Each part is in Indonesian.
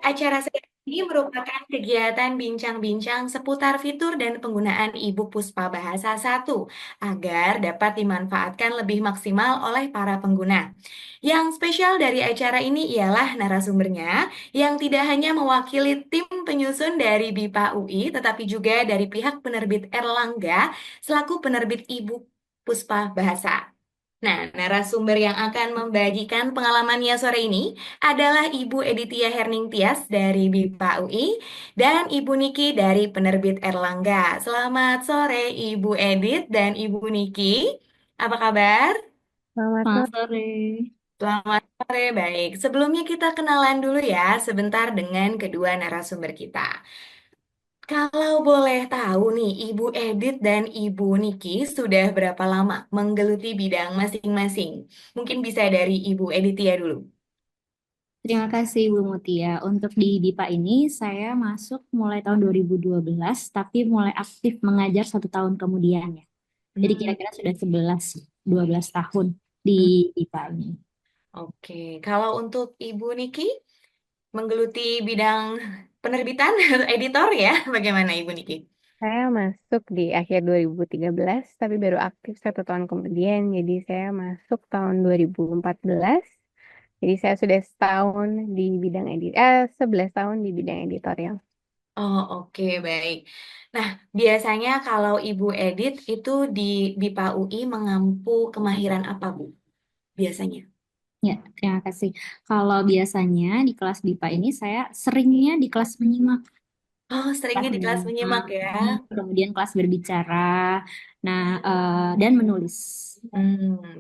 Acara saya ini merupakan kegiatan bincang-bincang seputar fitur dan penggunaan e-book Puspa Bahasa 1 agar dapat dimanfaatkan lebih maksimal oleh para pengguna. Yang spesial dari acara ini ialah narasumbernya yang tidak hanya mewakili tim penyusun dari BIPA UI, tetapi juga dari pihak penerbit Erlangga selaku penerbit e-book Puspa Bahasa. Nah, narasumber yang akan membagikan pengalamannya sore ini adalah Ibu Editia Herning Tias dari BIPA UI dan Ibu Niki dari Penerbit Erlangga. Selamat sore Ibu Edit dan Ibu Niki. Apa kabar? Selamat Selamat sore. sore. Selamat sore, baik. Sebelumnya kita kenalan dulu ya sebentar dengan kedua narasumber kita. Kalau boleh tahu nih, Ibu Edit dan Ibu Niki sudah berapa lama menggeluti bidang masing-masing? Mungkin bisa dari Ibu Editia dulu. Terima kasih Bu Mutia. Untuk di DIPA ini saya masuk mulai tahun 2012, tapi mulai aktif mengajar 1 tahun kemudian ya. Jadi Hmm, kira-kira sudah 11-12 tahun di hmm, DIPA ini. oke. Kalau untuk Ibu Niki menggeluti bidang penerbitan atau editor ya, bagaimana Ibu Niki? Saya masuk di akhir 2013, tapi baru aktif 1 tahun kemudian. Jadi saya masuk tahun 2014. Jadi saya sudah setahun di bidang 11 tahun di bidang editorial. Oh, oke, baik. Nah, biasanya kalau Ibu Edit itu di BIPA UI mengampu kemahiran apa, Bu? Biasanya. Ya, terima kasih. Kalau biasanya di kelas DIPA ini saya seringnya di kelas menyimak. Oh, seringnya Kelas di kelas menyimak, menyimak ya. kemudian kelas berbicara, nah dan menulis.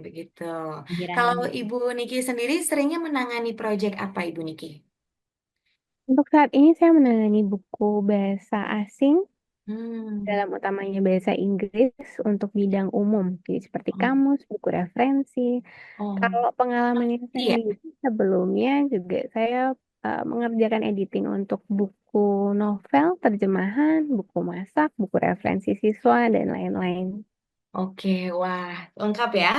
Begitu. Akhiran dan Kalau Ibu Niki sendiri seringnya menangani proyek apa, Ibu Niki? Untuk saat ini saya menangani buku bahasa asing, Hmm, dalam utamanya bahasa Inggris untuk bidang umum. Jadi seperti oh, kamus, buku referensi. oh, Kalau pengalamannya iya. sendiri, sebelumnya juga saya mengerjakan editing untuk buku novel, terjemahan, buku masak, buku referensi siswa, dan lain-lain. Oke, wah, lengkap ya.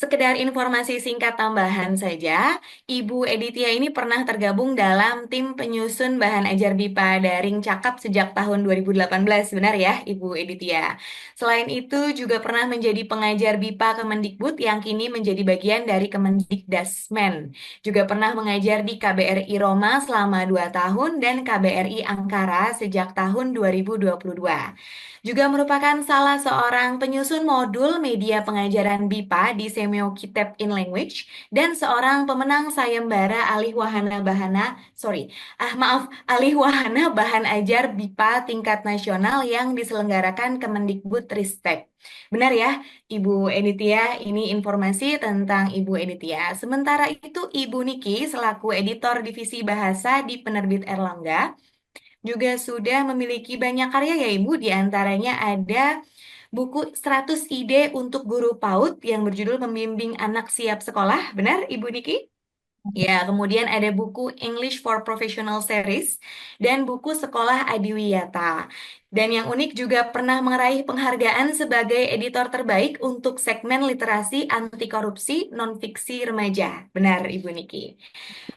Sekedar informasi singkat tambahan saja, Ibu Editia ini pernah tergabung dalam tim penyusun bahan ajar BIPA daring Cakap sejak tahun 2018, benar ya, Ibu Editia? Selain itu, juga pernah menjadi pengajar BIPA Kemendikbud yang kini menjadi bagian dari Kemendikdasmen. Juga pernah mengajar di KBRI Roma selama 2 tahun dan KBRI Ankara sejak tahun 2022. Juga merupakan salah seorang penyusun modul media pengajaran BIPA di Semio Kitab in Language dan seorang pemenang sayembara alih wahana bahan ajar BIPA tingkat nasional yang diselenggarakan Kemendikbud Ristek. Benar ya, Ibu Editia, ini informasi tentang Ibu Editia. Sementara itu, Ibu Niki selaku editor divisi bahasa di Penerbit Erlangga juga sudah memiliki banyak karya ya Ibu, di antaranya ada buku 100 ide untuk guru PAUD yang berjudul Membimbing Anak Siap Sekolah, benar Ibu Niki? Ya, kemudian ada buku English for Professional Series dan buku Sekolah Adiwiyata. Dan yang unik juga pernah meraih penghargaan sebagai editor terbaik untuk segmen literasi anti korupsi non-fiksi remaja. Benar, Ibu Niki?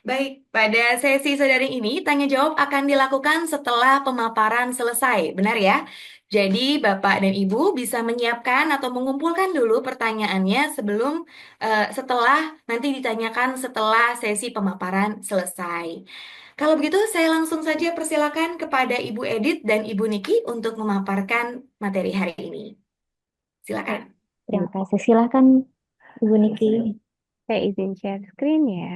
Baik, pada sesi saudari ini tanya jawab akan dilakukan setelah pemaparan selesai, benar ya? Jadi Bapak dan Ibu bisa menyiapkan atau mengumpulkan dulu pertanyaannya setelah nanti ditanyakan setelah sesi pemaparan selesai. Kalau begitu saya langsung saja persilakan kepada Ibu Edit dan Ibu Niki untuk memaparkan materi hari ini. Baik, Silakan. Terima kasih. Silakan Ibu Niki. saya izin share screen ya.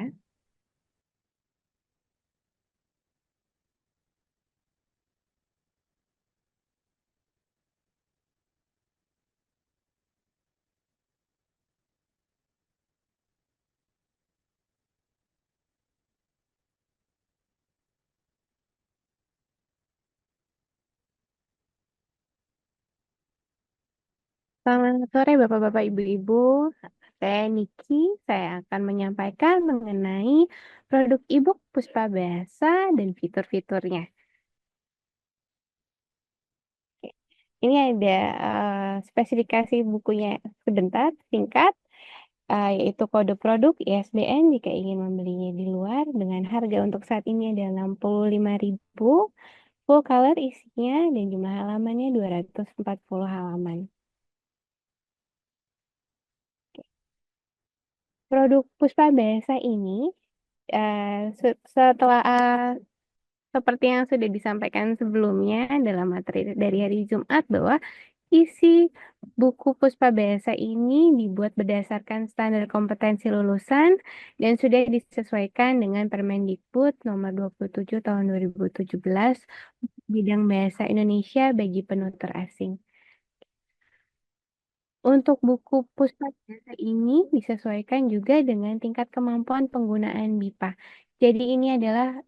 Selamat sore Bapak-Bapak, Ibu-Ibu. Saya Niki. Saya akan menyampaikan mengenai produk e-book Puspa Bahasa dan fitur-fiturnya. Oke. Ini ada spesifikasi bukunya sebentar, singkat. yaitu kode produk ISBN jika ingin membelinya di luar dengan harga untuk saat ini adalah 65.000, full color isinya dan jumlah halamannya 240 halaman. Produk Puspa Bahasa ini setelah seperti yang sudah disampaikan sebelumnya dalam materi dari hari Jumat bahwa isi buku Puspa Bahasa ini dibuat berdasarkan standar kompetensi lulusan dan sudah disesuaikan dengan Permendikbud nomor 27 tahun 2017 bidang bahasa Indonesia bagi penutur asing. Untuk buku Puspa Bahasa ini disesuaikan juga dengan tingkat kemampuan penggunaan BIPA. Jadi ini adalah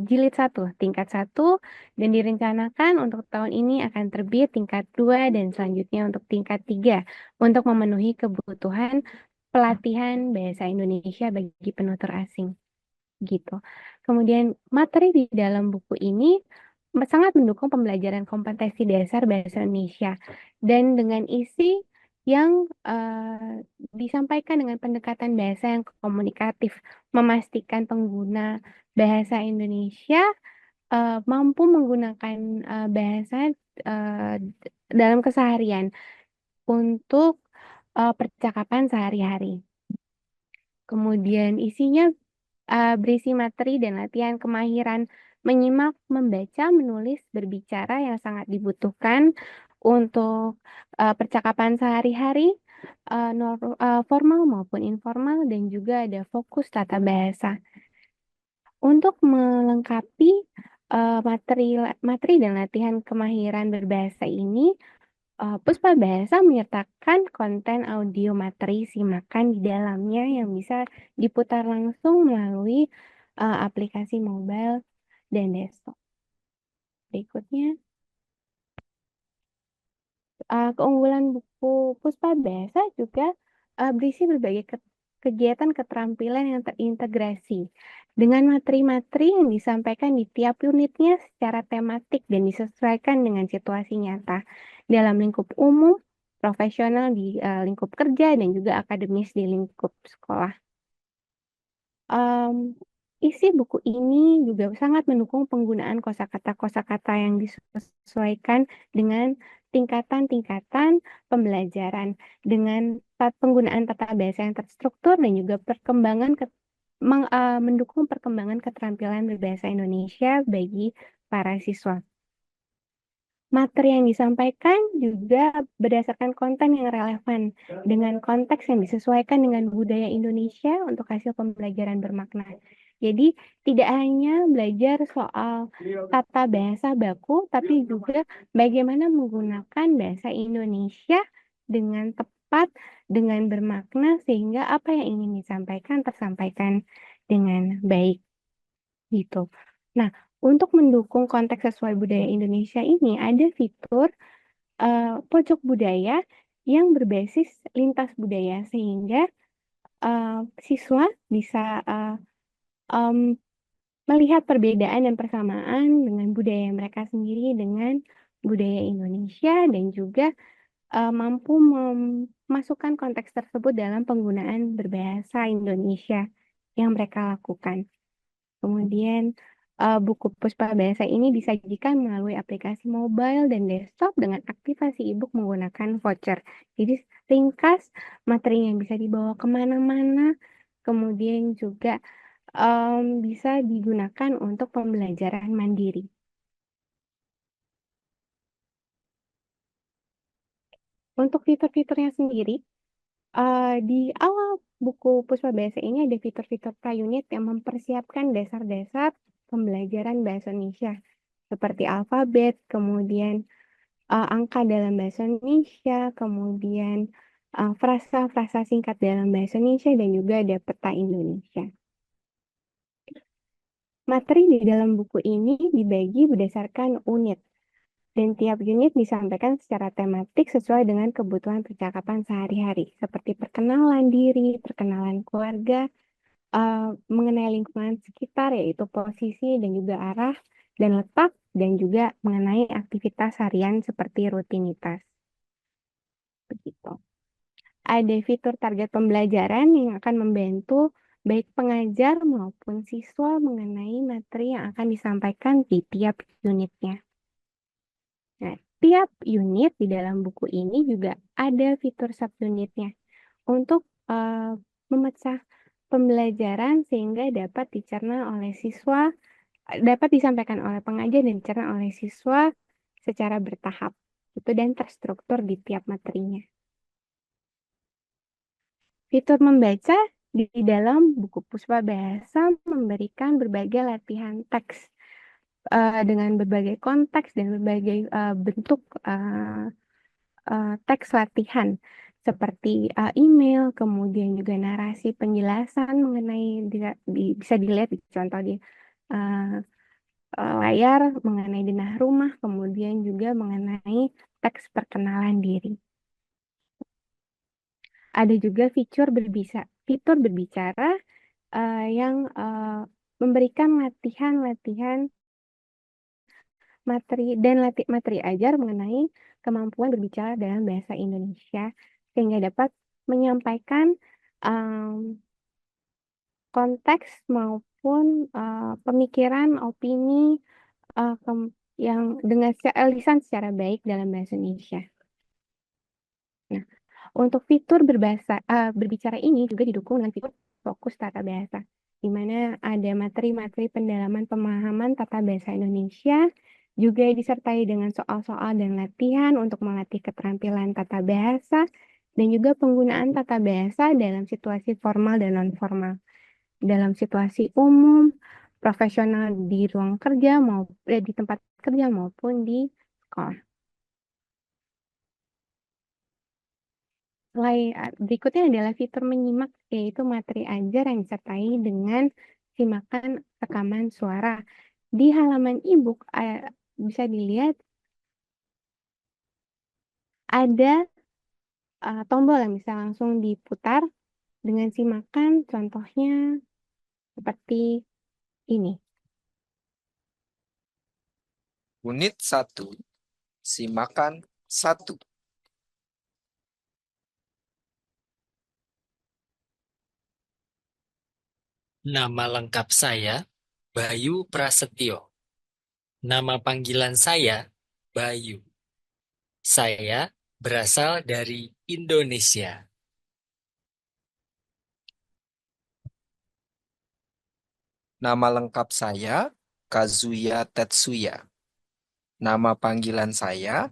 jilid 1, tingkat 1, dan direncanakan untuk tahun ini akan terbit tingkat 2 dan selanjutnya untuk tingkat 3 untuk memenuhi kebutuhan pelatihan bahasa Indonesia bagi penutur asing. Gitu. Kemudian materi di dalam buku ini sangat mendukung pembelajaran kompetensi dasar bahasa Indonesia dan dengan isi yang disampaikan dengan pendekatan bahasa yang komunikatif, memastikan pengguna bahasa Indonesia mampu menggunakan bahasa uh, dalam keseharian untuk percakapan sehari-hari. Kemudian isinya berisi materi dan latihan kemahiran menyimak, membaca, menulis, berbicara yang sangat dibutuhkan untuk percakapan sehari-hari, formal maupun informal, dan juga ada fokus tata bahasa. Untuk melengkapi materi materi dan latihan kemahiran berbahasa ini, Puspa Bahasa menyertakan konten audio materi simakan di dalamnya yang bisa diputar langsung melalui aplikasi mobile dan desktop. Berikutnya, keunggulan buku Puspa Bahasa juga berisi berbagai kegiatan keterampilan yang terintegrasi dengan materi-materi yang disampaikan di tiap unitnya secara tematik dan disesuaikan dengan situasi nyata dalam lingkup umum, profesional di lingkup kerja, dan juga akademis di lingkup sekolah. Isi buku ini juga sangat mendukung penggunaan kosakata-kosakata yang disesuaikan dengan tingkatan-tingkatan pembelajaran dengan penggunaan tata bahasa yang terstruktur dan juga mendukung perkembangan keterampilan berbahasa Indonesia bagi para siswa. Materi yang disampaikan juga berdasarkan konten yang relevan dengan konteks yang disesuaikan dengan budaya Indonesia untuk hasil pembelajaran bermakna. Jadi tidak hanya belajar soal tata bahasa baku, tapi juga bagaimana menggunakan bahasa Indonesia dengan tepat, dengan bermakna, sehingga apa yang ingin disampaikan tersampaikan dengan baik. Gitu. Nah, untuk mendukung konteks sesuai budaya Indonesia ini, ada fitur pojok budaya yang berbasis lintas budaya, sehingga siswa bisa melihat perbedaan dan persamaan dengan budaya mereka sendiri dengan budaya Indonesia dan juga mampu memasukkan konteks tersebut dalam penggunaan berbahasa Indonesia yang mereka lakukan. Kemudian buku Puspa Bahasa ini disajikan melalui aplikasi mobile dan desktop dengan aktivasi e-book menggunakan voucher. Jadi ringkas, materinya bisa dibawa kemana-mana, kemudian juga bisa digunakan untuk pembelajaran mandiri. Untuk fitur-fiturnya sendiri, di awal buku Puspa Bahasa ini ada fitur-fitur pra-unit yang mempersiapkan dasar-dasar pembelajaran bahasa Indonesia seperti alfabet, kemudian angka dalam bahasa Indonesia, kemudian frasa-frasa singkat dalam bahasa Indonesia, dan juga ada peta Indonesia. Materi di dalam buku ini dibagi berdasarkan unit, dan tiap unit disampaikan secara tematik sesuai dengan kebutuhan percakapan sehari-hari, seperti perkenalan diri, perkenalan keluarga, mengenai lingkungan sekitar, yaitu posisi dan juga arah dan letak, dan juga mengenai aktivitas harian seperti rutinitas. Begitu. ada fitur target pembelajaran yang akan membantu baik pengajar maupun siswa mengenai materi yang akan disampaikan di tiap unitnya. Nah, tiap unit di dalam buku ini juga ada fitur subunitnya untuk memecah pembelajaran sehingga dapat dicerna oleh siswa, dapat disampaikan oleh pengajar dan dicerna oleh siswa secara bertahap itu dan terstruktur di tiap materinya. Fitur membaca di dalam buku Puspa Bahasa memberikan berbagai latihan teks dengan berbagai konteks dan berbagai bentuk teks latihan seperti email, kemudian juga narasi penjelasan mengenai bisa dilihat di contoh di uh, layar mengenai denah rumah, kemudian juga mengenai teks perkenalan diri. Ada juga fitur berbicara yang memberikan latihan-latihan materi ajar mengenai kemampuan berbicara dalam bahasa Indonesia sehingga dapat menyampaikan konteks maupun pemikiran, opini yang dengan lisan secara baik dalam bahasa Indonesia. Nah, untuk fitur berbicara ini juga didukung dengan fitur fokus tata bahasa, di mana ada materi-materi pendalaman pemahaman tata bahasa Indonesia, juga disertai dengan soal-soal dan latihan untuk melatih keterampilan tata bahasa, dan juga penggunaan tata bahasa dalam situasi formal dan non-formal, dalam situasi umum, profesional di ruang kerja, di tempat kerja maupun di sekolah. Berikutnya adalah fitur menyimak, yaitu materi ajar yang disertai dengan simakan rekaman suara. Di halaman e-book bisa dilihat ada tombol yang bisa langsung diputar dengan simakan, contohnya seperti ini. Unit 1, simakan 1. Nama lengkap saya Bayu Prasetyo. Nama panggilan saya Bayu. Saya berasal dari Indonesia. Nama lengkap saya Kazuya Tetsuya. Nama panggilan saya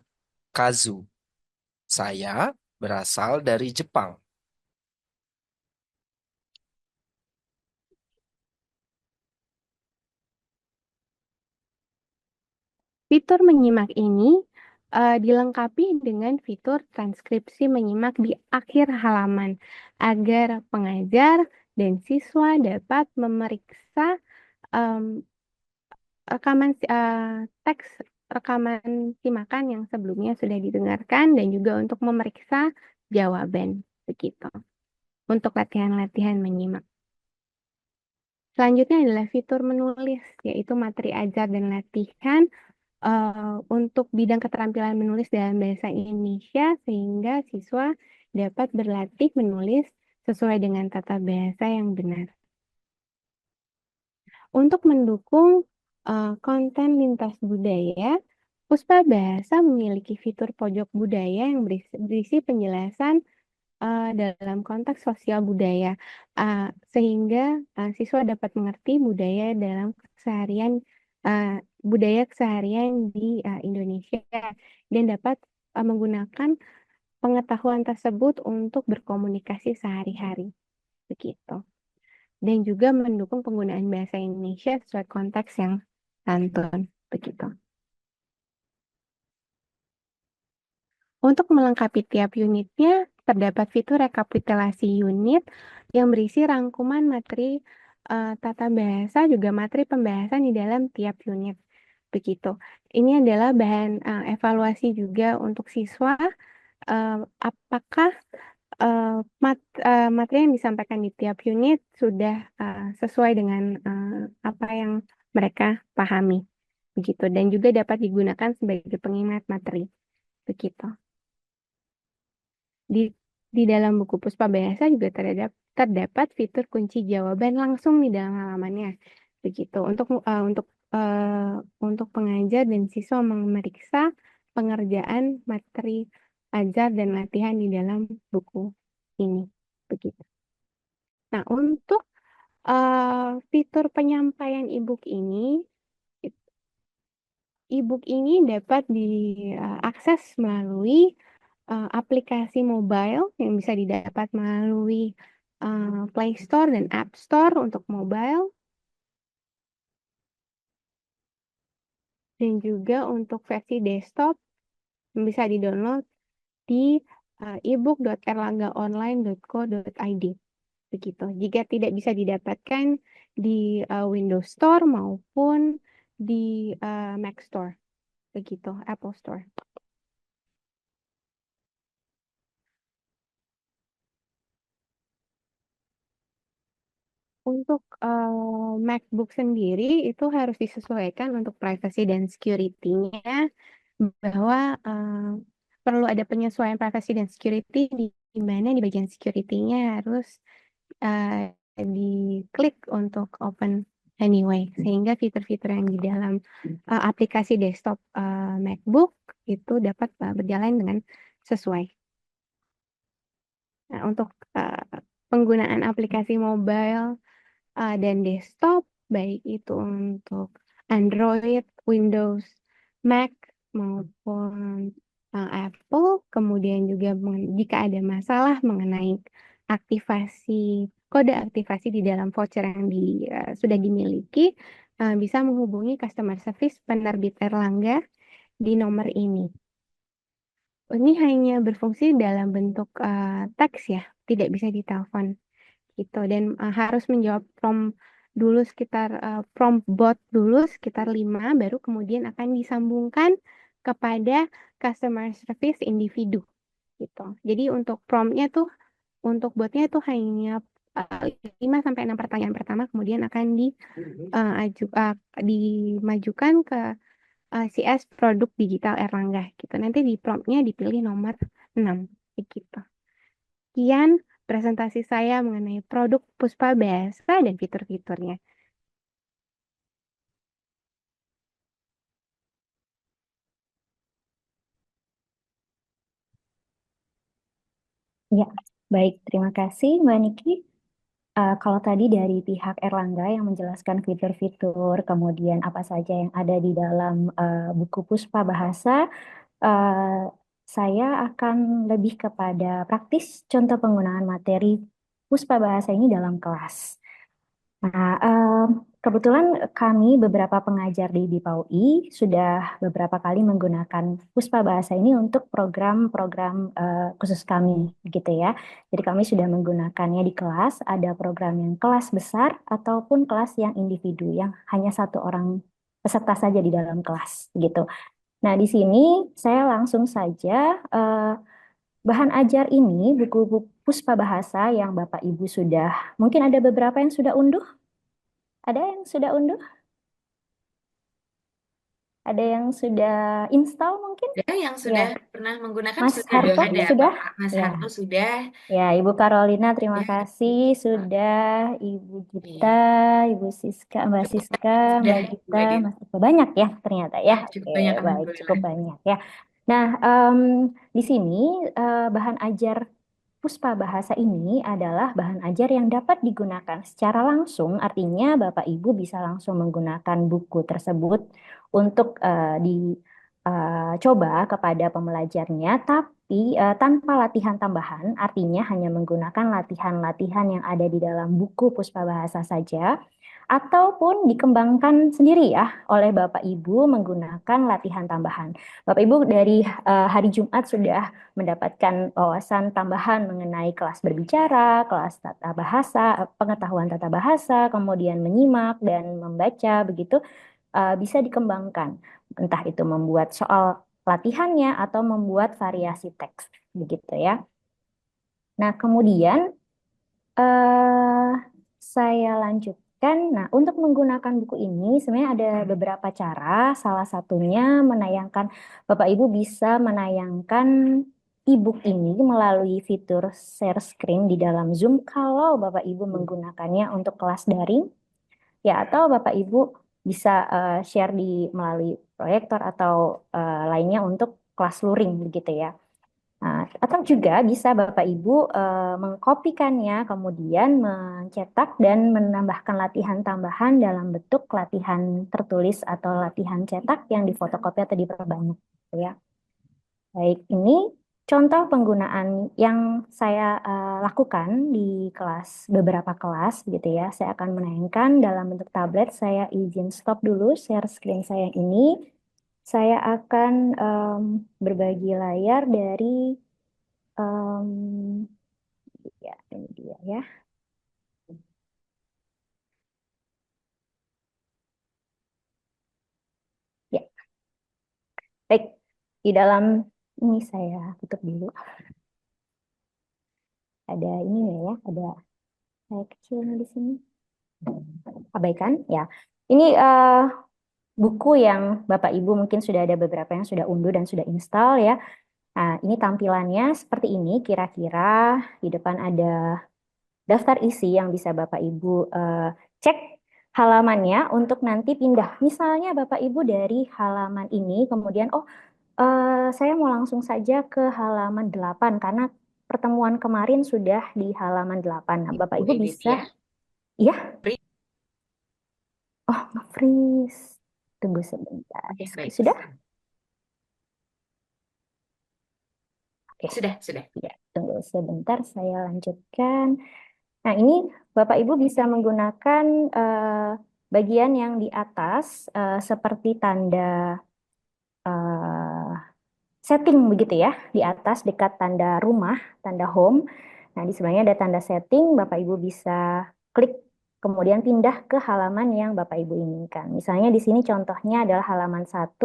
Kazu. Saya berasal dari Jepang. Fitur menyimak ini dilengkapi dengan fitur transkripsi menyimak di akhir halaman agar pengajar dan siswa dapat memeriksa teks rekaman simakan yang sebelumnya sudah didengarkan dan juga untuk memeriksa jawaban begitu untuk latihan-latihan menyimak. Selanjutnya adalah fitur menulis, yaitu materi ajar dan latihan untuk bidang keterampilan menulis dalam bahasa Indonesia sehingga siswa dapat berlatih menulis sesuai dengan tata bahasa yang benar. Untuk mendukung konten lintas budaya, Puspa Bahasa memiliki fitur pojok budaya yang berisi penjelasan dalam konteks sosial budaya, sehingga siswa dapat mengerti budaya dalam budaya keseharian di Indonesia dan dapat menggunakan pengetahuan tersebut untuk berkomunikasi sehari-hari, begitu. Dan juga mendukung penggunaan bahasa Indonesia sesuai konteks yang santun, begitu. Untuk melengkapi tiap unitnya, terdapat fitur rekapitulasi unit yang berisi rangkuman materi tata bahasa, juga materi pembahasan di dalam tiap unit. Begitu. Ini adalah bahan evaluasi juga untuk siswa, apakah materi yang disampaikan di tiap unit sudah sesuai dengan apa yang mereka pahami. Begitu. Dan juga dapat digunakan sebagai pengingat materi. Begitu. di dalam buku Puspa Bahasa juga terdapat fitur kunci jawaban langsung di dalam halamannya. Begitu. Untuk pengajar dan siswa memeriksa pengerjaan materi ajar dan latihan di dalam buku ini. Begitu. Nah, untuk fitur penyampaian e-book ini dapat diakses melalui aplikasi mobile yang bisa didapat melalui Play Store dan App Store untuk mobile, dan juga untuk versi desktop yang bisa di-download di ebook.erlanggaonline.co.id. Begitu. Jika tidak bisa didapatkan di Windows Store maupun di Mac Store, begitu, Apple Store. Untuk MacBook sendiri itu harus disesuaikan untuk privacy dan security-nya, bahwa perlu ada penyesuaian privacy dan security di mana di bagian security-nya harus diklik untuk open anyway, sehingga fitur-fitur yang di dalam aplikasi desktop MacBook itu dapat berjalan dengan sesuai. Nah, untuk penggunaan aplikasi mobile dan desktop, baik itu untuk Android, Windows, Mac, maupun Apple. Kemudian juga jika ada masalah mengenai kode aktivasi di dalam voucher yang sudah dimiliki, bisa menghubungi customer service penerbit Erlangga di nomor ini. Ini hanya berfungsi dalam bentuk teks ya, tidak bisa ditelepon gitu, dan harus menjawab prompt bot dulu sekitar 5, baru kemudian akan disambungkan kepada customer service individu gitu. Jadi untuk untuk botnya tuh hanya 5 sampai 6 pertanyaan pertama, kemudian akan dimajukan ke CS produk digital Erlangga gitu. Nanti di promptnya dipilih nomor 6 gitu. Sekian presentasi saya mengenai produk Puspa Bahasa dan fitur-fiturnya. Ya, baik. Terima kasih Mbak Niki. Kalau tadi dari pihak Erlangga yang menjelaskan fitur-fitur, kemudian apa saja yang ada di dalam buku Puspa Bahasa, eh, saya akan lebih kepada praktis contoh penggunaan materi Puspa Bahasa ini dalam kelas. Nah, kebetulan kami beberapa pengajar di BIPA UI sudah beberapa kali menggunakan Puspa Bahasa ini untuk program-program khusus kami, gitu ya. Jadi kami sudah menggunakannya di kelas, ada program yang kelas besar ataupun kelas yang individu, yang hanya satu orang peserta saja di dalam kelas, gitu. Nah, di sini saya langsung saja bahan ajar ini, buku Puspa Bahasa yang Bapak Ibu sudah, mungkin ada beberapa yang sudah unduh. Ada yang sudah unduh? Ada yang sudah install mungkin? Ada yang sudah Ya, pernah menggunakan, Mas sudah Harto ada sudah? Pak Mas Ya, Harto sudah. ya, Ibu Carolina terima Ya, kasih sudah, Ibu Gita, iya. Ibu Siska, Mbak Cukup Siska, sudah Mbak Bu Gita, Edit. Mas Harto. Banyak ya ternyata ya. Ya, cukup Oke, banyak baik, cukup alhamdulillah. banyak ya. Nah, di sini bahan ajar Puspa Bahasa ini adalah bahan ajar yang dapat digunakan secara langsung, artinya Bapak Ibu bisa langsung menggunakan buku tersebut untuk dicoba kepada pembelajarnya, tapi tanpa latihan tambahan, artinya hanya menggunakan latihan-latihan yang ada di dalam buku Puspa Bahasa saja, ataupun dikembangkan sendiri ya oleh Bapak Ibu menggunakan latihan tambahan. Bapak Ibu dari hari Jumat sudah mendapatkan wawasan tambahan mengenai kelas berbicara, kelas tata bahasa, pengetahuan tata bahasa, kemudian menyimak dan membaca, begitu bisa dikembangkan. Entah itu membuat soal latihannya atau membuat variasi teks, begitu ya. Nah, kemudian eh saya lanjutkan. Nah, untuk menggunakan buku ini sebenarnya ada beberapa cara. Salah satunya menayangkan, Bapak Ibu bisa menayangkan e-book ini melalui fitur share screen di dalam Zoom kalau Bapak Ibu menggunakannya untuk kelas daring, ya atau Bapak Ibu bisa share melalui proyektor atau lainnya untuk kelas luring begitu ya. Nah, atau juga bisa Bapak Ibu mengkopikannya, kemudian mencetak dan menambahkan latihan tambahan dalam bentuk latihan tertulis atau latihan cetak yang difotokopi atau diperbanyak, gitu ya. Baik, ini contoh penggunaan yang saya lakukan di beberapa kelas, gitu ya. Saya akan menayangkan dalam bentuk tablet. Saya izin stop dulu share screen saya ini. Saya akan berbagi layar dari Em, ya, ini dia ya. Ya, baik. Di dalam ini saya tutup dulu. Ada ini ya, ada saya kecil di sini. Abaikan ya. Ini buku yang Bapak Ibu mungkin sudah ada beberapa yang sudah unduh dan sudah install ya. Nah, ini tampilannya seperti ini kira-kira. Di depan ada daftar isi yang bisa Bapak Ibu cek halamannya untuk nanti pindah. Misalnya Bapak Ibu dari halaman ini kemudian saya mau langsung saja ke halaman 8 karena pertemuan kemarin sudah di halaman 8. Nah, Bapak Ibu bisa Editya, ya. Pri- Oh, nge-freeze. Tunggu sebentar. Oke, baik. Sudah? Oke. Sudah. Ya, tunggu sebentar saya lanjutkan. Nah, ini Bapak Ibu bisa menggunakan bagian yang di atas seperti tanda eh, setting begitu ya, di atas dekat tanda rumah, tanda home. Nah, di sebelahnya ada tanda setting, Bapak Ibu bisa klik kemudian pindah ke halaman yang Bapak Ibu inginkan. Misalnya di sini contohnya adalah halaman 1,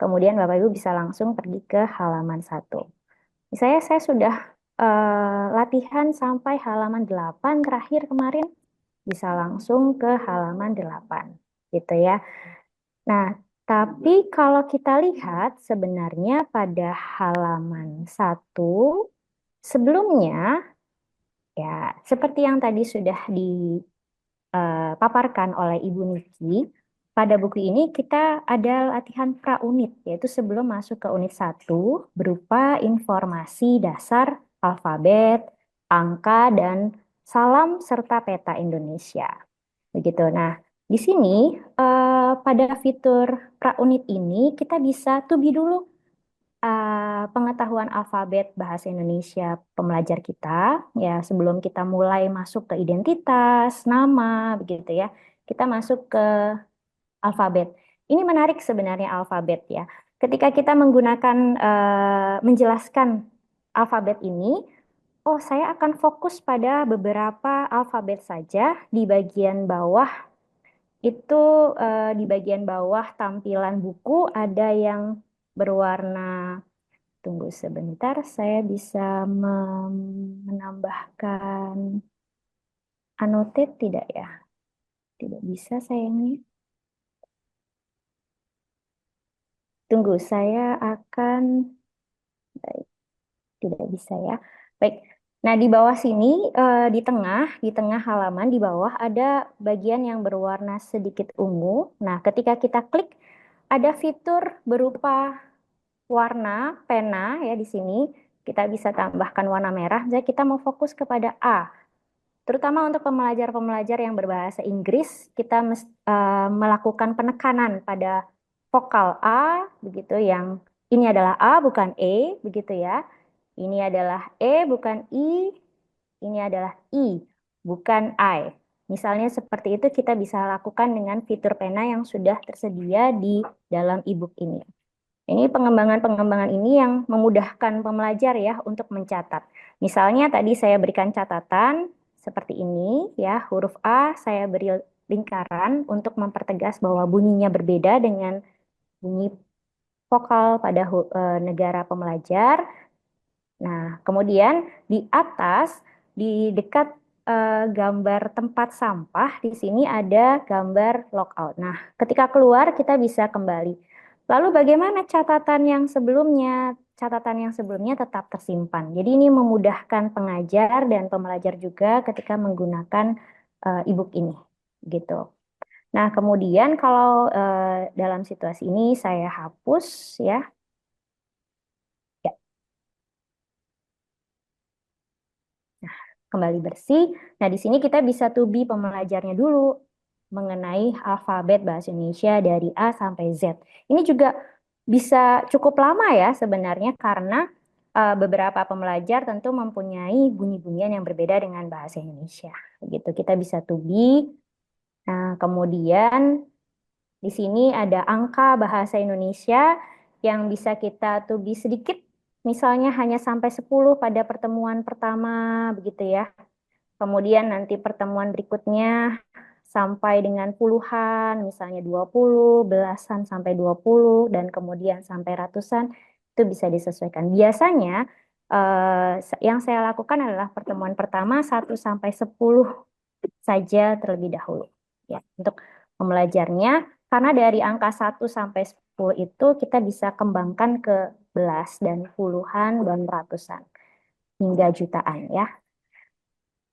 kemudian Bapak Ibu bisa langsung pergi ke halaman 1. Misalnya saya sudah latihan sampai halaman 8 terakhir kemarin, bisa langsung ke halaman 8 gitu ya. Nah, tapi kalau kita lihat sebenarnya pada halaman 1 sebelumnya ya seperti yang tadi sudah dipaparkan oleh Ibu Niki, pada buku ini kita ada latihan praunit yaitu sebelum masuk ke unit 1 berupa informasi dasar alfabet, angka dan salam serta peta Indonesia. Begitu. Nah, di sini pada fitur praunit ini kita bisa tubi dulu pengetahuan alfabet bahasa Indonesia pembelajar kita ya sebelum kita mulai masuk ke identitas, nama begitu ya. Kita masuk ke alfabet. Ini menarik sebenarnya alfabet ya. Ketika kita menggunakan menjelaskan alfabet ini, oh saya akan fokus pada beberapa alfabet saja di bagian bawah itu di bagian bawah tampilan buku ada yang berwarna, tunggu sebentar, saya bisa menambahkan annotate tidak ya? Tidak bisa sayangnya. Tunggu, saya akan, baik, tidak bisa ya. Baik, nah di bawah sini, di tengah halaman, di bawah ada bagian yang berwarna sedikit ungu. Nah, ketika kita klik, ada fitur berupa warna pena ya di sini kita bisa tambahkan warna merah. Jadi kita mau fokus kepada A. Terutama untuk pembelajar-pembelajar yang berbahasa Inggris, kita melakukan penekanan pada vokal A begitu yang ini adalah A bukan E begitu ya. Ini adalah E bukan I, ini adalah I bukan I. Misalnya seperti itu kita bisa lakukan dengan fitur pena yang sudah tersedia di dalam e-book ini. Ini pengembangan-pengembangan ini yang memudahkan pembelajar ya untuk mencatat. Misalnya tadi saya berikan catatan seperti ini ya, huruf A saya beri lingkaran untuk mempertegas bahwa bunyinya berbeda dengan bunyi vokal pada negara pembelajar. Nah, kemudian di atas di dekat gambar tempat sampah di sini ada gambar logout. Nah, ketika keluar kita bisa kembali. Lalu bagaimana catatan yang sebelumnya? catatan yang sebelumnya tetap tersimpan. Jadi ini memudahkan pengajar dan pembelajar juga ketika menggunakan e-book ini, gitu. Nah, kemudian kalau dalam situasi ini saya hapus ya. Ya, kembali bersih. Nah, di sini kita bisa to be pembelajarnya dulu mengenai alfabet bahasa Indonesia dari A sampai Z. Ini juga bisa cukup lama ya sebenarnya karena beberapa pembelajar tentu mempunyai bunyi-bunyian yang berbeda dengan bahasa Indonesia. Gitu. Kita bisa to be. Nah, kemudian di sini ada angka bahasa Indonesia yang bisa kita to be sedikit. Misalnya hanya sampai 10 pada pertemuan pertama begitu ya. Kemudian nanti pertemuan berikutnya sampai dengan puluhan, misalnya 20, belasan sampai 20, dan kemudian sampai ratusan, itu bisa disesuaikan. Biasanya yang saya lakukan adalah pertemuan pertama 1 sampai 10 saja terlebih dahulu. Ya, untuk pembelajarnya, karena dari angka 1 sampai 10 itu kita bisa kembangkan ke belas dan puluhan dan ratusan hingga jutaan ya.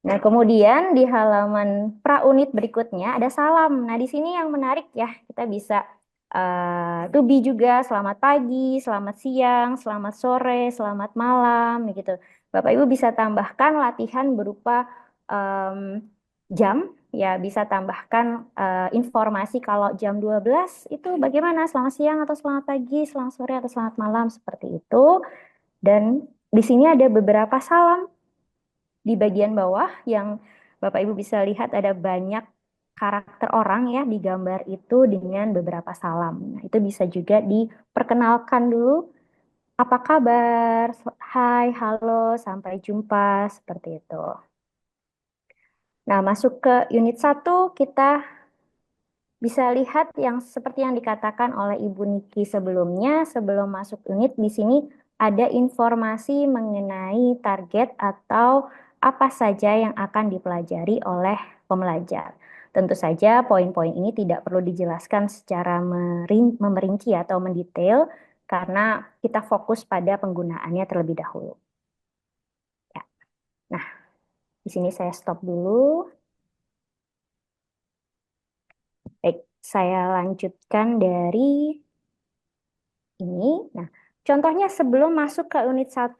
Nah, kemudian di halaman praunit berikutnya ada salam. Nah, di sini yang menarik ya, kita bisa to be juga selamat pagi, selamat siang, selamat sore, selamat malam gitu. Bapak Ibu bisa tambahkan latihan berupa em, jam ya, bisa tambahkan informasi kalau jam 12 itu bagaimana, selamat siang atau selamat pagi, selamat sore atau selamat malam seperti itu. Dan di sini ada beberapa salam di bagian bawah yang Bapak Ibu bisa lihat ada banyak karakter orang ya di gambar itu dengan beberapa salam. Nah, itu bisa juga diperkenalkan dulu. Apa kabar? Hai, halo, sampai jumpa, seperti itu. Nah, masuk ke unit 1 kita bisa lihat yang seperti yang dikatakan oleh Ibu Niki sebelumnya, sebelum masuk unit di sini ada informasi mengenai target atau apa saja yang akan dipelajari oleh pembelajar. Tentu saja poin-poin ini tidak perlu dijelaskan secara memerinci atau mendetail karena kita fokus pada penggunaannya terlebih dahulu. Ya. Nah, di sini saya stop dulu. Baik, saya lanjutkan dari ini. Nah, contohnya sebelum masuk ke unit 1,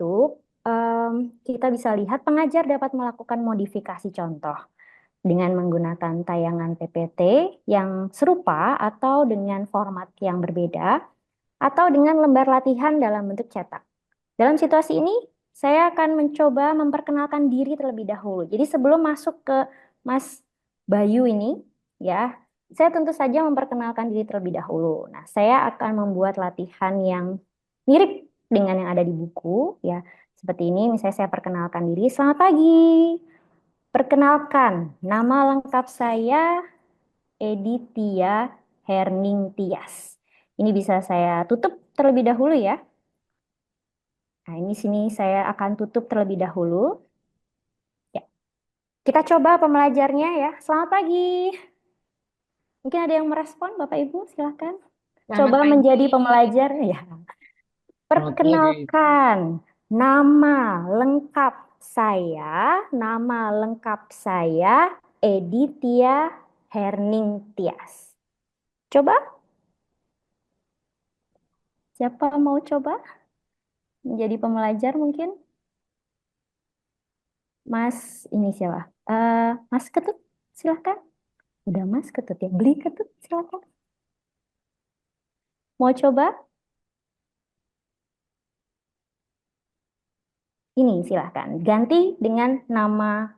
kita bisa lihat pengajar dapat melakukan modifikasi contoh dengan menggunakan tayangan PPT yang serupa atau dengan format yang berbeda, atau dengan lembar latihan dalam bentuk cetak. Dalam situasi ini, saya akan mencoba memperkenalkan diri terlebih dahulu. Jadi sebelum masuk ke Mas Bayu ini, ya, saya tentu saja memperkenalkan diri terlebih dahulu. Nah, saya akan membuat latihan yang mirip dengan yang ada di buku, ya. Seperti ini, misalnya saya perkenalkan diri. Selamat pagi. Perkenalkan, nama lengkap saya Editia Herning Tias. Ini bisa saya tutup terlebih dahulu ya. Nah, ini sini saya akan tutup terlebih dahulu. Ya. Kita coba pembelajarnya ya. Selamat pagi. Mungkin ada yang merespon, Bapak Ibu, silakan. Selamat Coba pagi. menjadi pembelajar ya. Perkenalkan, nama lengkap saya Editia Herning Tias. Coba, siapa mau coba menjadi pembelajar mungkin? Mas, ini siapa? Mas Ketut, silakan. Udah Mas Ketut ya, beli Ketut, silakan. Mau coba? Ini silahkan. Ganti dengan nama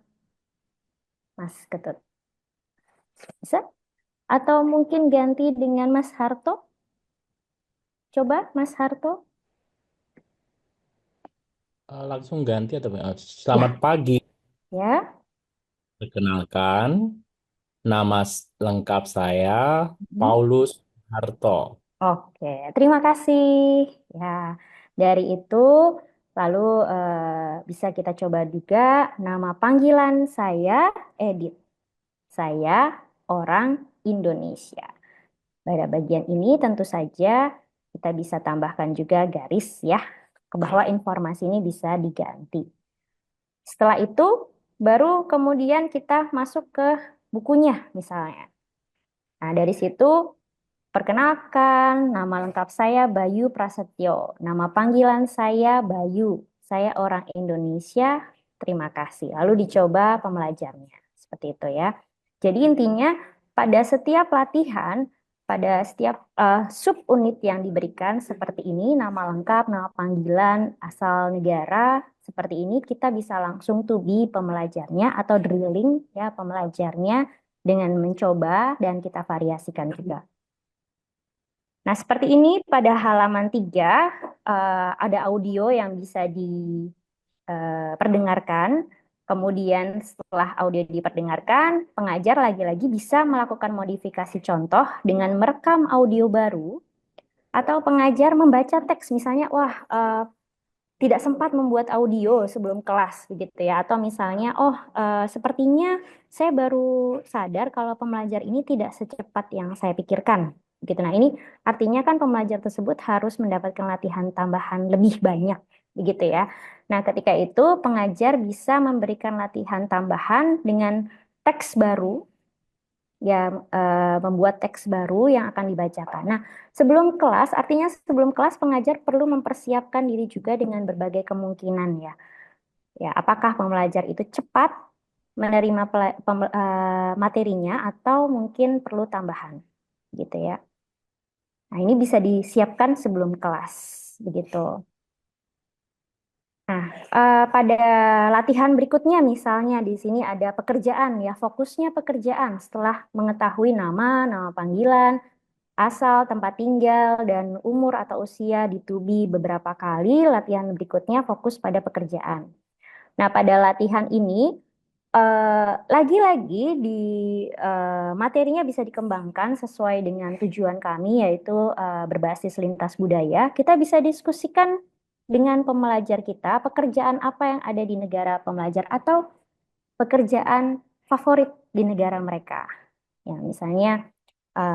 Mas Ketut. Bisa? Atau mungkin ganti dengan Mas Harto? Coba Mas Harto. Langsung ganti atau selamat pagi. Ya. Perkenalkan, nama lengkap saya Hmm. Paulus Harto. Oke, terima kasih. Ya, dari itu lalu bisa kita coba juga nama panggilan saya Edit. Saya orang Indonesia. Pada bagian ini tentu saja kita bisa tambahkan juga garis ya. bahwa informasi ini bisa diganti. Setelah itu, baru kemudian kita masuk ke bukunya misalnya. Nah, dari situ, perkenalkan, nama lengkap saya Bayu Prasetyo. Nama panggilan saya Bayu. Saya orang Indonesia. Terima kasih. Lalu dicoba pembelajarnya. Seperti itu ya. Jadi intinya pada setiap latihan, pada setiap subunit yang diberikan seperti ini, nama lengkap, nama panggilan, asal negara, seperti ini kita bisa langsung to be pembelajarnya atau drilling ya pembelajarnya dengan mencoba dan kita variasikan juga. Nah, seperti ini pada halaman 3 ada audio yang bisa diperdengarkan. Kemudian setelah audio diperdengarkan, pengajar lagi-lagi bisa melakukan modifikasi contoh dengan merekam audio baru atau pengajar membaca teks. Misalnya, wah tidak sempat membuat audio sebelum kelas begitu ya, atau misalnya sepertinya saya baru sadar kalau pembelajar ini tidak secepat yang saya pikirkan gitu. Nah, ini artinya kan pembelajar tersebut harus mendapatkan latihan tambahan lebih banyak begitu ya. Nah, ketika itu pengajar bisa memberikan latihan tambahan dengan teks baru ya, membuat teks baru yang akan dibacakan. Nah, sebelum kelas, artinya sebelum kelas pengajar perlu mempersiapkan diri juga dengan berbagai kemungkinan ya. Ya, apakah pembelajar itu cepat menerima materinya atau mungkin perlu tambahan, gitu ya. Nah, ini bisa disiapkan sebelum kelas, begitu. Nah, pada latihan berikutnya misalnya di sini ada pekerjaan ya, fokusnya pekerjaan setelah mengetahui nama, nama panggilan, asal, tempat tinggal, dan umur atau usia ditubi beberapa kali, latihan berikutnya fokus pada pekerjaan. Nah, pada latihan ini, lagi-lagi di materinya bisa dikembangkan sesuai dengan tujuan kami, yaitu berbasis lintas budaya. Kita bisa diskusikan dengan pembelajar kita, pekerjaan apa yang ada di negara pembelajar atau pekerjaan favorit di negara mereka. Ya, misalnya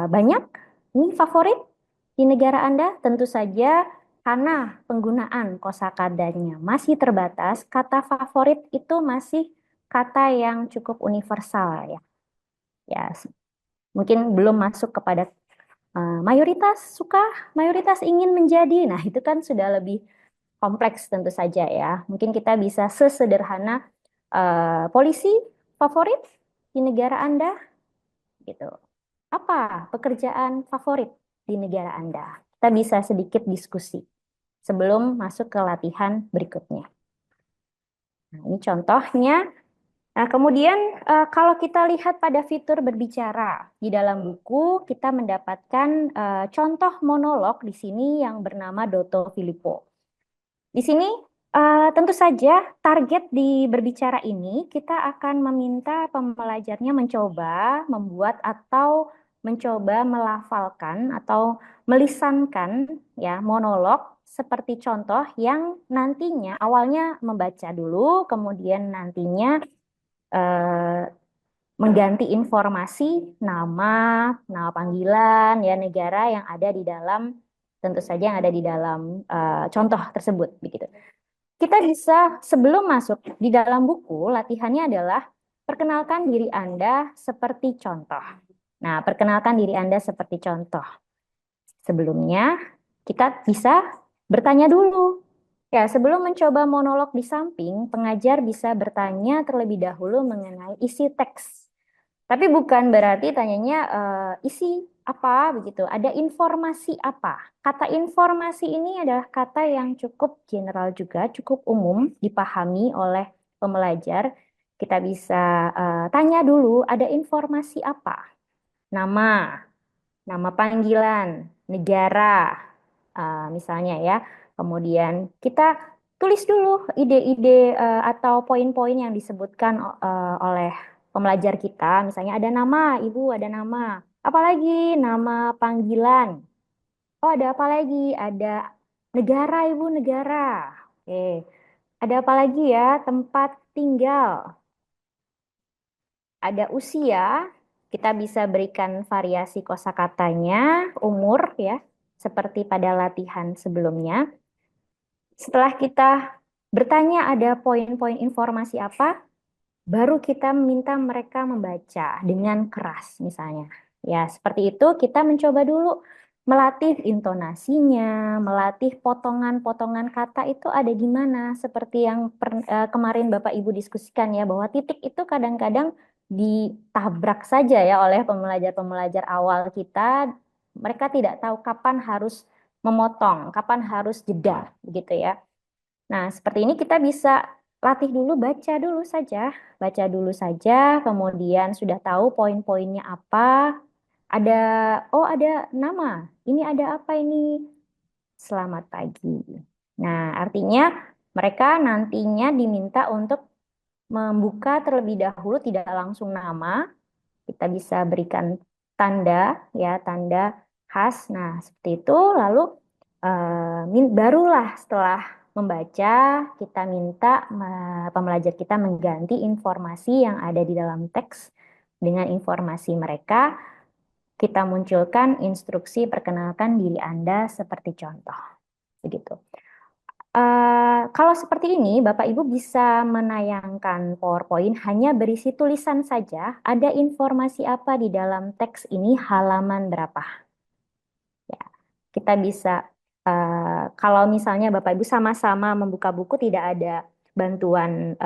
banyak ini favorit di negara Anda, tentu saja karena penggunaan kosakatanya masih terbatas, kata favorit itu masih kata yang cukup universal ya. Ya, mungkin belum masuk kepada mayoritas suka, mayoritas ingin menjadi. Nah, itu kan sudah lebih kompleks tentu saja ya. Mungkin kita bisa sesederhana polisi favorit di negara Anda gitu. Apa pekerjaan favorit di negara Anda? Kita bisa sedikit diskusi sebelum masuk ke latihan berikutnya. Nah, ini contohnya. Nah, kemudian kalau kita lihat pada fitur berbicara di dalam buku, kita mendapatkan contoh monolog di sini yang bernama Dotto Filippo. Di sini tentu saja target di berbicara ini kita akan meminta pembelajarnya mencoba membuat atau mencoba melafalkan atau melisankan ya monolog seperti contoh yang nantinya awalnya membaca dulu, kemudian nantinya mengganti informasi nama, nama panggilan, ya negara yang ada di dalam, tentu saja yang ada di dalam contoh tersebut, begitu. Kita bisa sebelum masuk di dalam buku, latihannya adalah perkenalkan diri Anda seperti contoh. Nah, perkenalkan diri Anda seperti contoh. Sebelumnya, kita bisa bertanya dulu. Ya, sebelum mencoba monolog di samping, pengajar bisa bertanya terlebih dahulu mengenai isi teks. Tapi bukan berarti tanyanya isi apa begitu. Ada informasi apa? Kata informasi ini adalah kata yang cukup general juga, cukup umum dipahami oleh pembelajar. Kita bisa tanya dulu, ada informasi apa? Nama, nama panggilan, negara, misalnya ya. Kemudian kita tulis dulu ide-ide atau poin-poin yang disebutkan oleh pembelajar kita. Misalnya ada nama, Ibu ada nama. Apalagi nama panggilan. Oh, ada apa lagi? Ada negara, Ibu, negara. Oke. Ada apa lagi ya? Tempat tinggal. Ada usia, kita bisa berikan variasi kosakatanya, umur ya, seperti pada latihan sebelumnya. Setelah kita bertanya ada poin-poin informasi apa, baru kita minta mereka membaca dengan keras misalnya. Ya, seperti itu kita mencoba dulu melatih intonasinya, melatih potongan-potongan kata itu ada di mana. Seperti yang kemarin Bapak Ibu diskusikan ya, bahwa titik itu kadang-kadang ditabrak saja ya oleh pembelajar-pembelajar awal kita. Mereka tidak tahu kapan harus memotong, kapan harus jeda, begitu ya. Nah, seperti ini kita bisa latih dulu, baca dulu saja, kemudian sudah tahu poin-poinnya apa. Ada, oh ada nama, ini ada apa ini? Selamat pagi. Nah, artinya mereka nantinya diminta untuk membuka terlebih dahulu, tidak langsung nama. Kita bisa berikan tanda, ya tanda khas. Nah, seperti itu. Lalu barulah setelah membaca, kita minta pembelajar kita mengganti informasi yang ada di dalam teks dengan informasi mereka. Kita munculkan instruksi perkenalkan diri Anda seperti contoh. Begitu. Kalau seperti ini, Bapak Ibu bisa menayangkan PowerPoint hanya berisi tulisan saja. Ada informasi apa di dalam teks ini, halaman berapa? Ya, kita bisa, kalau misalnya Bapak Ibu sama-sama membuka buku, tidak ada bantuan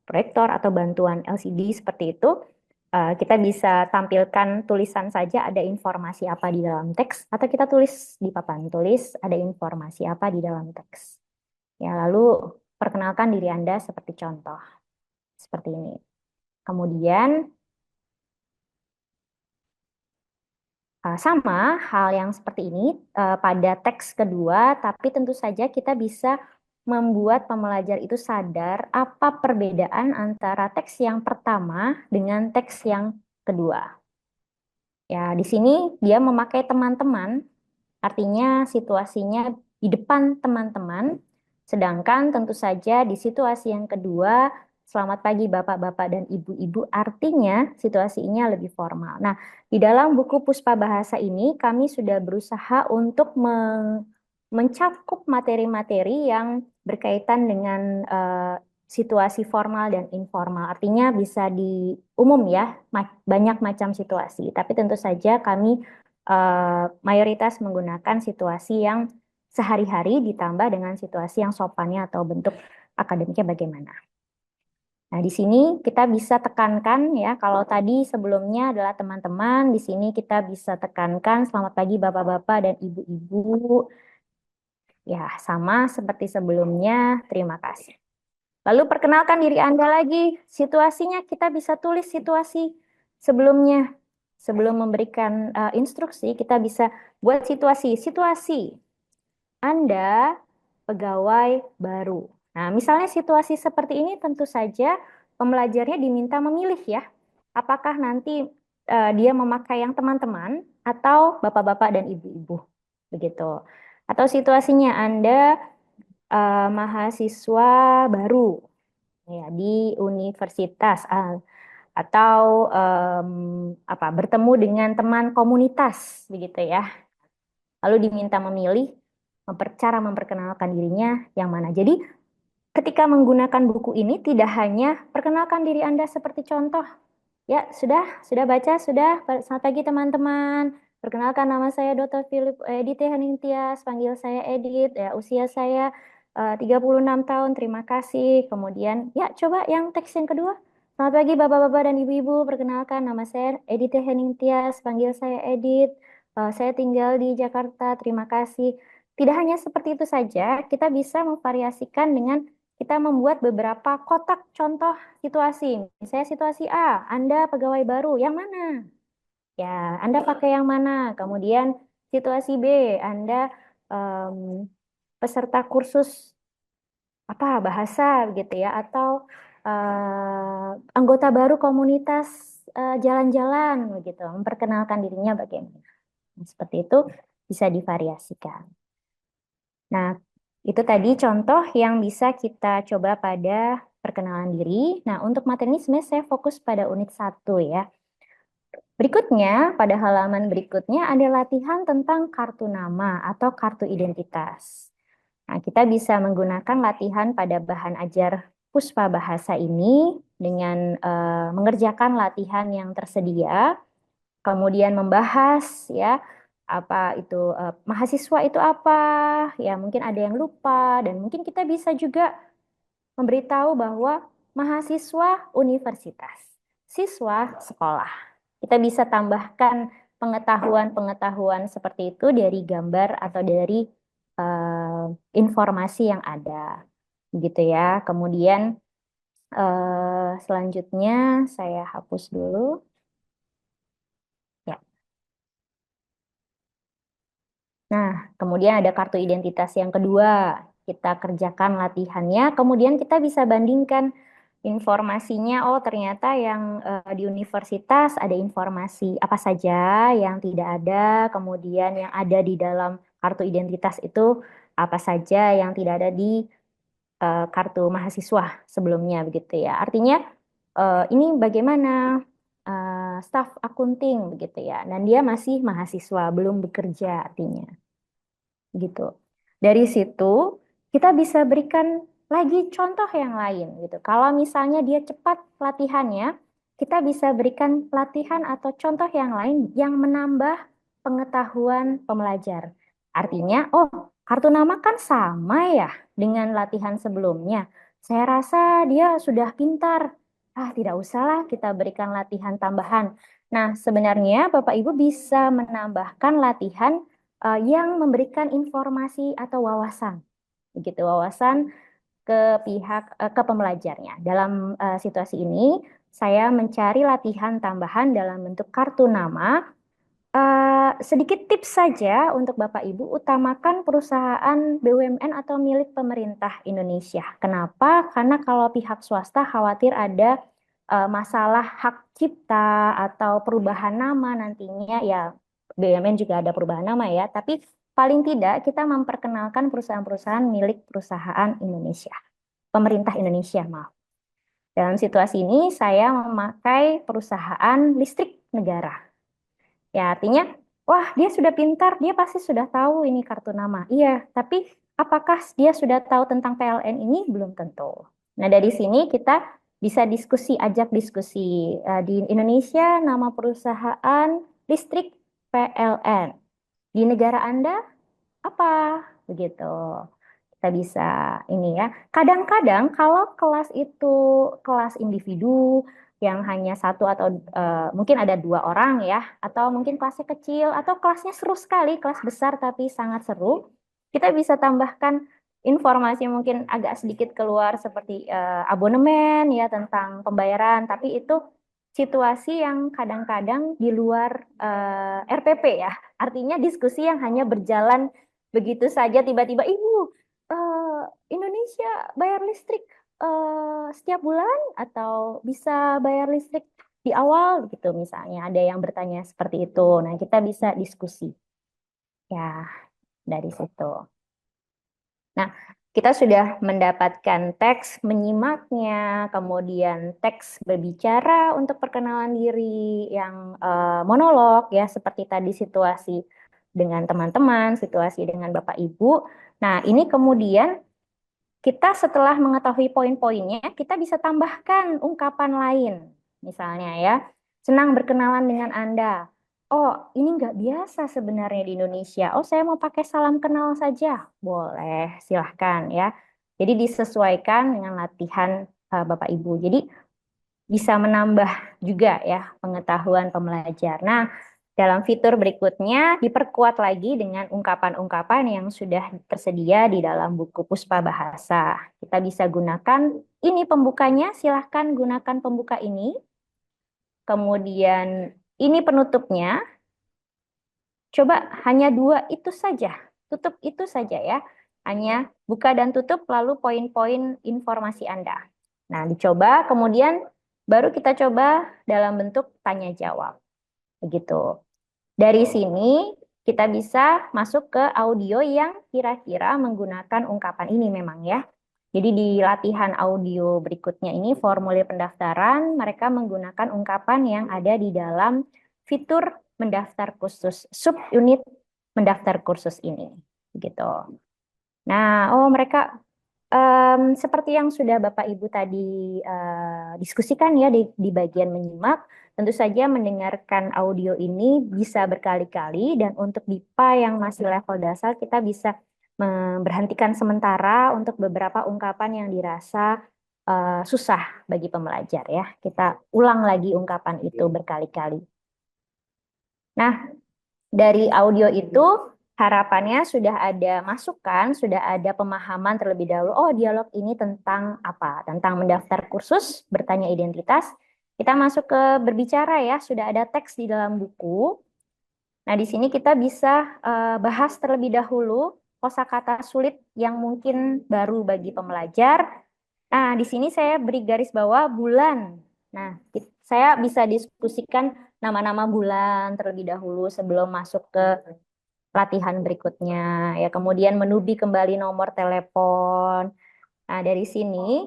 proyektor atau bantuan LCD seperti itu, kita bisa tampilkan tulisan saja ada informasi apa di dalam teks, atau kita tulis di papan tulis ada informasi apa di dalam teks. Ya, lalu perkenalkan diri Anda seperti contoh. Seperti ini. Kemudian sama hal yang seperti ini pada teks kedua, tapi tentu saja kita bisa membuat pembelajar itu sadar apa perbedaan antara teks yang pertama dengan teks yang kedua. Ya, di sini dia memakai teman-teman, artinya situasinya di depan teman-teman, sedangkan tentu saja di situasi yang kedua, selamat pagi Bapak-bapak dan Ibu-ibu, artinya situasinya lebih formal. Nah, di dalam buku Puspa Bahasa ini kami sudah berusaha untuk mencakup materi-materi yang berkaitan dengan situasi formal dan informal. Artinya bisa di umum ya, banyak macam situasi. Tapi tentu saja kami mayoritas menggunakan situasi yang sehari-hari ditambah dengan situasi yang sopannya atau bentuk akademiknya bagaimana. Nah, di sini kita bisa tekankan ya, kalau tadi sebelumnya adalah teman-teman, di sini kita bisa tekankan selamat pagi Bapak-bapak dan Ibu-ibu. Ya, sama seperti sebelumnya, terima kasih. Lalu perkenalkan diri Anda lagi. Situasinya kita bisa tulis situasi sebelumnya. Sebelum memberikan instruksi, kita bisa buat situasi. Situasi, Anda pegawai baru. Nah, misalnya situasi seperti ini tentu saja pembelajarnya diminta memilih ya. Apakah nanti dia memakai yang teman-teman atau bapak-bapak dan ibu-ibu. Begitu. Atau situasinya Anda mahasiswa baru ya di universitas atau bertemu dengan teman komunitas begitu ya. Lalu diminta memilih cara memperkenalkan dirinya yang mana. Jadi ketika menggunakan buku ini tidak hanya perkenalkan diri Anda seperti contoh. Ya, sudah baca, sudah. Selamat pagi teman-teman. Perkenalkan nama saya Dr. Philip Edith Hening Tias, panggil saya Edith. Ya, usia saya 36 tahun, terima kasih. Kemudian, ya coba yang teks yang kedua. Selamat pagi Bapak-Bapak dan Ibu-Ibu, perkenalkan nama saya Edith Hening Tias, panggil saya Edith. Saya tinggal di Jakarta, terima kasih. Tidak hanya seperti itu saja, kita bisa memvariasikan dengan kita membuat beberapa kotak contoh situasi. Misalnya situasi A, Anda pegawai baru, yang mana? Ya, Anda pakai yang mana? Kemudian situasi B, Anda peserta kursus bahasa gitu ya, atau anggota baru komunitas jalan-jalan begitu, memperkenalkan dirinya bagaimana. Seperti itu bisa divariasikan. Nah, itu tadi contoh yang bisa kita coba pada perkenalan diri. Nah, untuk materi ini sebenarnya saya fokus pada unit 1 ya. Berikutnya, pada halaman berikutnya ada latihan tentang kartu nama atau kartu identitas. Nah, Nah, kita bisa menggunakan latihan pada bahan ajar Puspa Bahasa ini dengan mengerjakan latihan yang tersedia, kemudian membahas ya apa itu mahasiswa itu apa, ya mungkin ada yang lupa dan mungkin kita bisa juga memberitahu bahwa mahasiswa universitas, siswa sekolah. Kita bisa tambahkan pengetahuan-pengetahuan seperti itu dari gambar atau dari informasi yang ada, gitu ya. Kemudian selanjutnya saya hapus dulu. Ya. Nah, kemudian ada kartu identitas yang kedua. Kita kerjakan latihannya, kemudian kita bisa bandingkan informasinya. Oh, ternyata yang di universitas ada informasi apa saja yang tidak ada, kemudian yang ada di dalam kartu identitas itu apa saja yang tidak ada di kartu mahasiswa sebelumnya, begitu ya. Artinya ini bagaimana staf akunting, begitu ya. Dan dia masih mahasiswa, belum bekerja artinya. Gitu. Dari situ kita bisa berikan lagi contoh yang lain gitu. Kalau misalnya dia cepat latihannya, kita bisa berikan latihan atau contoh yang lain yang menambah pengetahuan pembelajar. Artinya, oh, kartu nama kan sama ya dengan latihan sebelumnya. Saya rasa dia sudah pintar. Ah, tidak usahlah kita berikan latihan tambahan. Nah, sebenarnya Bapak Ibu bisa menambahkan latihan yang memberikan informasi atau wawasan, begitu, wawasan ke pihak ke pembelajarnya. Dalam situasi ini, saya mencari latihan tambahan dalam bentuk kartu nama. Sedikit tips saja untuk Bapak Ibu, utamakan perusahaan BUMN atau milik pemerintah Indonesia. Kenapa? Karena kalau pihak swasta khawatir ada masalah hak cipta atau perubahan nama nantinya, ya BUMN juga ada perubahan nama ya, tapi paling tidak kita memperkenalkan perusahaan-perusahaan milik perusahaan Indonesia, pemerintah Indonesia, maaf. Dalam situasi ini saya memakai perusahaan listrik negara. Ya, artinya, wah dia sudah pintar, dia pasti sudah tahu ini kartu nama. Iya, tapi apakah dia sudah tahu tentang PLN ini? Belum tentu. Nah, dari sini kita bisa diskusi, ajak diskusi. Di Indonesia, nama perusahaan listrik PLN. Di negara Anda, apa? Begitu. Kita bisa ini ya. Kadang-kadang kalau kelas itu kelas individu yang hanya satu atau mungkin ada 2 orang ya, atau mungkin kelasnya kecil atau kelasnya seru sekali, kelas besar tapi sangat seru, kita bisa tambahkan informasi mungkin agak sedikit keluar seperti abonemen ya tentang pembayaran, tapi itu situasi yang kadang-kadang di luar RPP ya. Artinya diskusi yang hanya berjalan begitu saja, tiba-tiba Ibu Indonesia bayar listrik setiap bulan atau bisa bayar listrik di awal gitu, misalnya ada yang bertanya seperti itu. Nah, kita bisa diskusi ya dari situ. Nah, kita sudah mendapatkan teks menyimaknya, kemudian teks berbicara untuk perkenalan diri yang monolog ya, seperti tadi situasi dengan teman-teman, situasi dengan Bapak Ibu. Nah, ini kemudian kita setelah mengetahui poin-poinnya, kita bisa tambahkan ungkapan lain. Misalnya ya, senang berkenalan dengan Anda. Oh, ini nggak biasa sebenarnya di Indonesia. Oh, saya mau pakai salam kenal saja. Boleh, silahkan ya. Jadi disesuaikan dengan latihan Bapak Ibu. Jadi bisa menambah juga ya pengetahuan pembelajar. Nah, dalam fitur berikutnya diperkuat lagi dengan ungkapan-ungkapan yang sudah tersedia di dalam buku Puspa Bahasa. Kita bisa gunakan ini pembukanya, silahkan gunakan pembuka ini. Kemudian ini penutupnya. Coba hanya 2 itu saja, tutup itu saja ya. Hanya buka dan tutup lalu poin-poin informasi Anda. Nah, dicoba kemudian baru kita coba dalam bentuk tanya jawab. Begitu. Dari sini kita bisa masuk ke audio yang kira-kira menggunakan ungkapan ini memang ya. Jadi di latihan audio berikutnya ini formulir pendaftaran, mereka menggunakan ungkapan yang ada di dalam fitur mendaftar kursus, subunit mendaftar kursus ini. Begitu. Nah, oh mereka seperti yang sudah Bapak Ibu tadi diskusikan ya di bagian menyimak, tentu saja mendengarkan audio ini bisa berkali-kali dan untuk DIPA yang masih level dasar kita bisa memberhentikan sementara untuk beberapa ungkapan yang dirasa susah bagi pembelajar ya. Kita ulang lagi ungkapan itu berkali-kali. Nah, dari audio itu harapannya sudah ada masukan, sudah ada pemahaman terlebih dahulu. Oh, dialog ini tentang apa? Tentang mendaftar kursus, bertanya identitas. Kita masuk ke berbicara ya, sudah ada teks di dalam buku. Nah, di sini kita bisa bahas terlebih dahulu kosakata sulit yang mungkin baru bagi pembelajar. Nah, di sini saya beri garis bawah bulan. Nah, saya bisa diskusikan nama-nama bulan terlebih dahulu sebelum masuk ke latihan berikutnya. Ya, kemudian menubi kembali nomor telepon. Nah, dari sini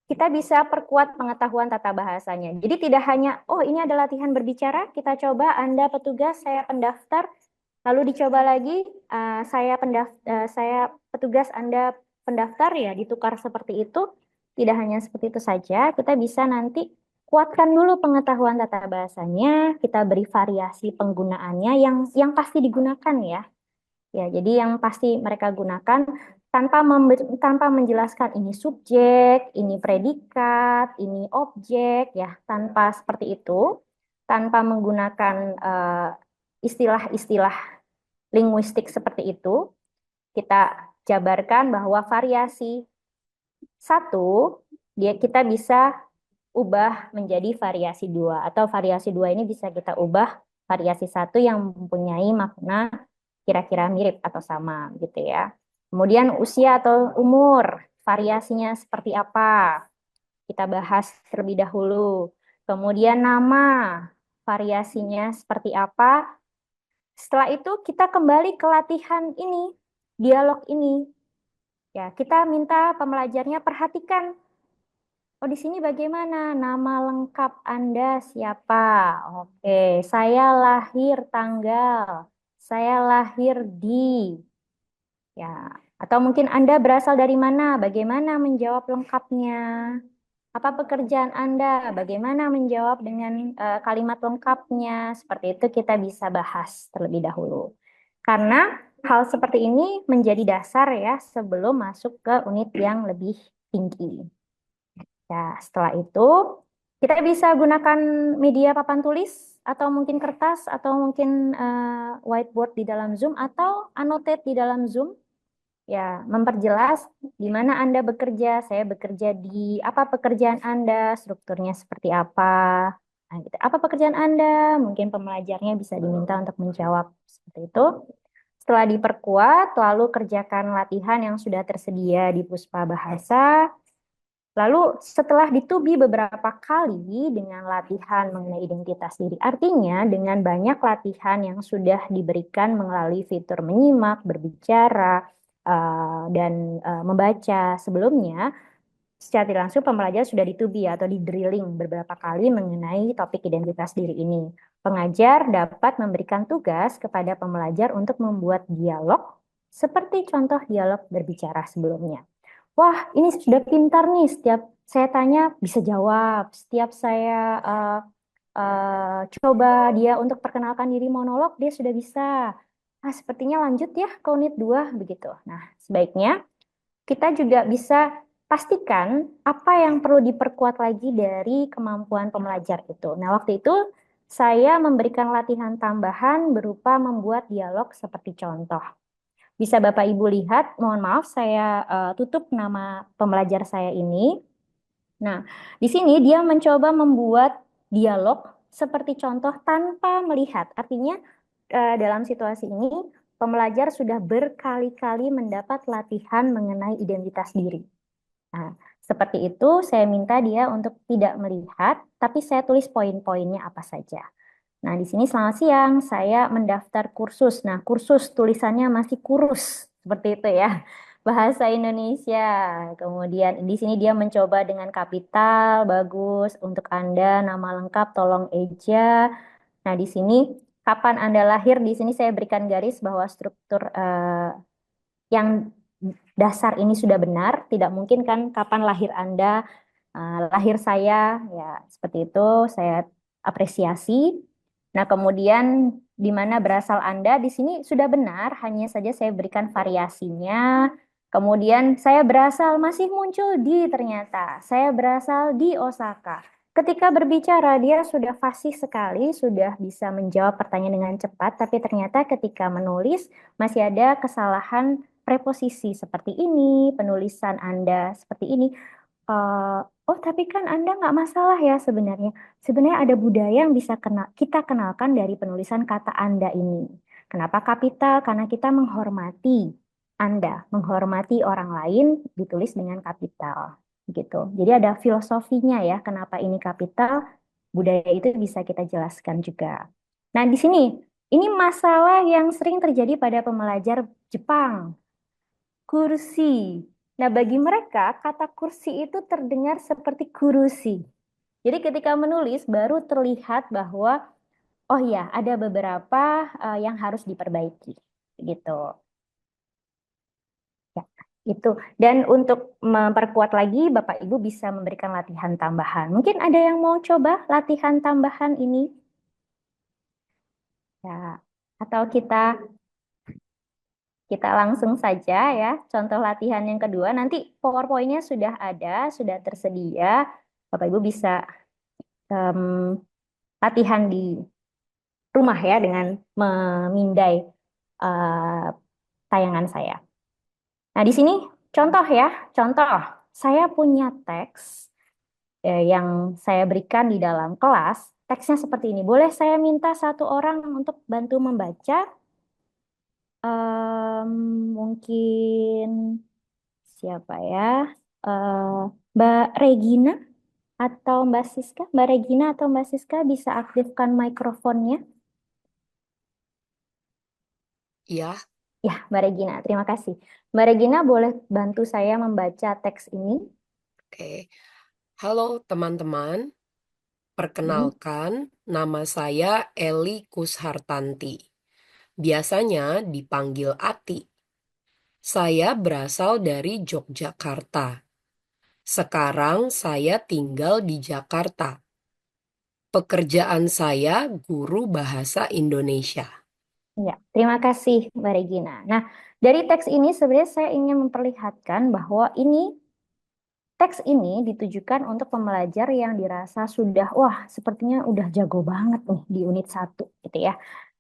kita bisa perkuat pengetahuan tata bahasanya. Jadi tidak hanya, oh ini ada latihan berbicara, kita coba Anda petugas, saya pendaftar, lalu dicoba lagi, saya petugas, Anda pendaftar, ya ditukar seperti itu. Tidak hanya seperti itu saja, kita bisa nanti kuatkan dulu pengetahuan tata bahasanya, kita beri variasi penggunaannya yang pasti digunakan ya. Ya, jadi yang pasti mereka gunakan tanpa menjelaskan ini subjek, ini predikat, ini objek, ya, tanpa seperti itu, tanpa menggunakan istilah-istilah linguistik seperti itu, kita jabarkan bahwa variasi satu kita bisa ubah menjadi variasi dua, atau variasi dua ini bisa kita ubah variasi satu yang mempunyai makna kira-kira mirip atau sama gitu ya. Kemudian usia atau umur, variasinya seperti apa? Kita bahas terlebih dahulu. Kemudian nama, variasinya seperti apa? Setelah itu kita kembali ke latihan ini, dialog ini. Ya, kita minta pembelajarnya perhatikan. Oh, di sini bagaimana? Nama lengkap Anda siapa? Oke, saya lahir tanggal. Saya lahir di. Ya, atau mungkin Anda berasal dari mana? Bagaimana menjawab lengkapnya? Apa pekerjaan Anda? Bagaimana menjawab dengan kalimat lengkapnya? Seperti itu kita bisa bahas terlebih dahulu. Karena hal seperti ini menjadi dasar ya sebelum masuk ke unit yang lebih tinggi. Ya, setelah itu kita bisa gunakan media papan tulis atau mungkin kertas atau mungkin whiteboard di dalam Zoom atau annotate di dalam Zoom. Ya, memperjelas di mana Anda bekerja, saya bekerja di apa pekerjaan Anda, strukturnya seperti apa. Nah, gitu. Apa pekerjaan Anda? Mungkin pembelajarnya bisa diminta untuk menjawab seperti itu. Setelah diperkuat, lalu kerjakan latihan yang sudah tersedia di Puspa Bahasa. Lalu setelah ditubi beberapa kali dengan latihan mengenai identitas diri, artinya dengan banyak latihan yang sudah diberikan melalui fitur menyimak, berbicara, dan membaca sebelumnya, secara tidak langsung pembelajar sudah ditubi atau di drilling beberapa kali mengenai topik identitas diri ini. Pengajar dapat memberikan tugas kepada pembelajar untuk membuat dialog seperti contoh dialog berbicara sebelumnya. Wah, ini sudah pintar nih. Setiap saya tanya bisa jawab. Setiap saya coba dia untuk perkenalkan diri monolog, dia sudah bisa. Nah, sepertinya lanjut ya ke unit 2 begitu. Nah, sebaiknya kita juga bisa pastikan apa yang perlu diperkuat lagi dari kemampuan pembelajar itu. Nah, waktu itu saya memberikan latihan tambahan berupa membuat dialog seperti contoh. Bisa Bapak Ibu lihat, mohon maaf saya tutup nama pembelajar saya ini. Nah, di sini dia mencoba membuat dialog seperti contoh tanpa melihat. Artinya dalam situasi ini pembelajar sudah berkali-kali mendapat latihan mengenai identitas diri. Nah, seperti itu saya minta dia untuk tidak melihat, tapi saya tulis poin-poinnya apa saja. Nah, di sini selamat siang, saya mendaftar kursus. Nah, kursus tulisannya masih kurus, seperti itu ya. Bahasa Indonesia. Kemudian di sini dia mencoba dengan kapital, bagus. Untuk Anda, nama lengkap tolong eja. Nah, di sini kapan Anda lahir, di sini saya berikan garis bahwa struktur yang dasar ini sudah benar, tidak mungkin kan kapan lahir Anda, lahir saya, ya seperti itu, saya apresiasi. Nah, kemudian di mana berasal Anda, di sini sudah benar, hanya saja saya berikan variasinya. Kemudian saya berasal masih muncul di ternyata, saya berasal di Osaka. Ketika berbicara dia sudah fasih sekali, sudah bisa menjawab pertanyaan dengan cepat, tapi ternyata ketika menulis masih ada kesalahan preposisi seperti ini, penulisan Anda seperti ini. Oh, tapi kan Anda nggak masalah ya sebenarnya. Sebenarnya ada budaya yang bisa kita kenalkan dari penulisan kata Anda ini. Kenapa kapital? Karena kita menghormati Anda, menghormati orang lain ditulis dengan kapital. Gitu. Jadi ada filosofinya ya, kenapa ini kapital, budaya itu bisa kita jelaskan juga. Nah, di sini, ini masalah yang sering terjadi pada pembelajar Jepang. Kursi. Nah, bagi mereka, kata kursi itu terdengar seperti kurusi. Jadi ketika menulis, baru terlihat bahwa, oh ya, ada beberapa yang harus diperbaiki. Gitu. Ya, itu. Dan untuk memperkuat lagi, Bapak Ibu bisa memberikan latihan tambahan. Mungkin ada yang mau coba latihan tambahan ini? Ya. Atau kita langsung saja ya, contoh latihan yang kedua. Nanti PowerPoint-nya sudah ada, sudah tersedia. Bapak Ibu bisa em, latihan di rumah ya dengan memindai eh, tayangan saya. Nah, di sini contoh ya, contoh. Saya punya teks yang saya berikan di dalam kelas. Teksnya seperti ini. Boleh saya minta satu orang untuk bantu membaca? Mungkin siapa ya? Eh, Mbak Regina atau Mbak Siska? Mbak Regina atau Mbak Siska bisa aktifkan mikrofonnya? Ya, Ya, Mbak Regina, terima kasih. Mbak Regina boleh bantu saya membaca teks ini? oke. Halo teman-teman, perkenalkan nama saya Eli Kushartanti. Biasanya dipanggil Ati. Saya berasal dari Yogyakarta. Sekarang saya tinggal di Jakarta. Pekerjaan saya guru bahasa Indonesia. Ya, terima kasih Mbak Regina. Nah, dari teks ini sebenarnya saya ingin memperlihatkan bahwa teks ini ditujukan untuk pembelajar yang dirasa sudah, wah, sepertinya udah jago banget nih di unit 1 gitu ya.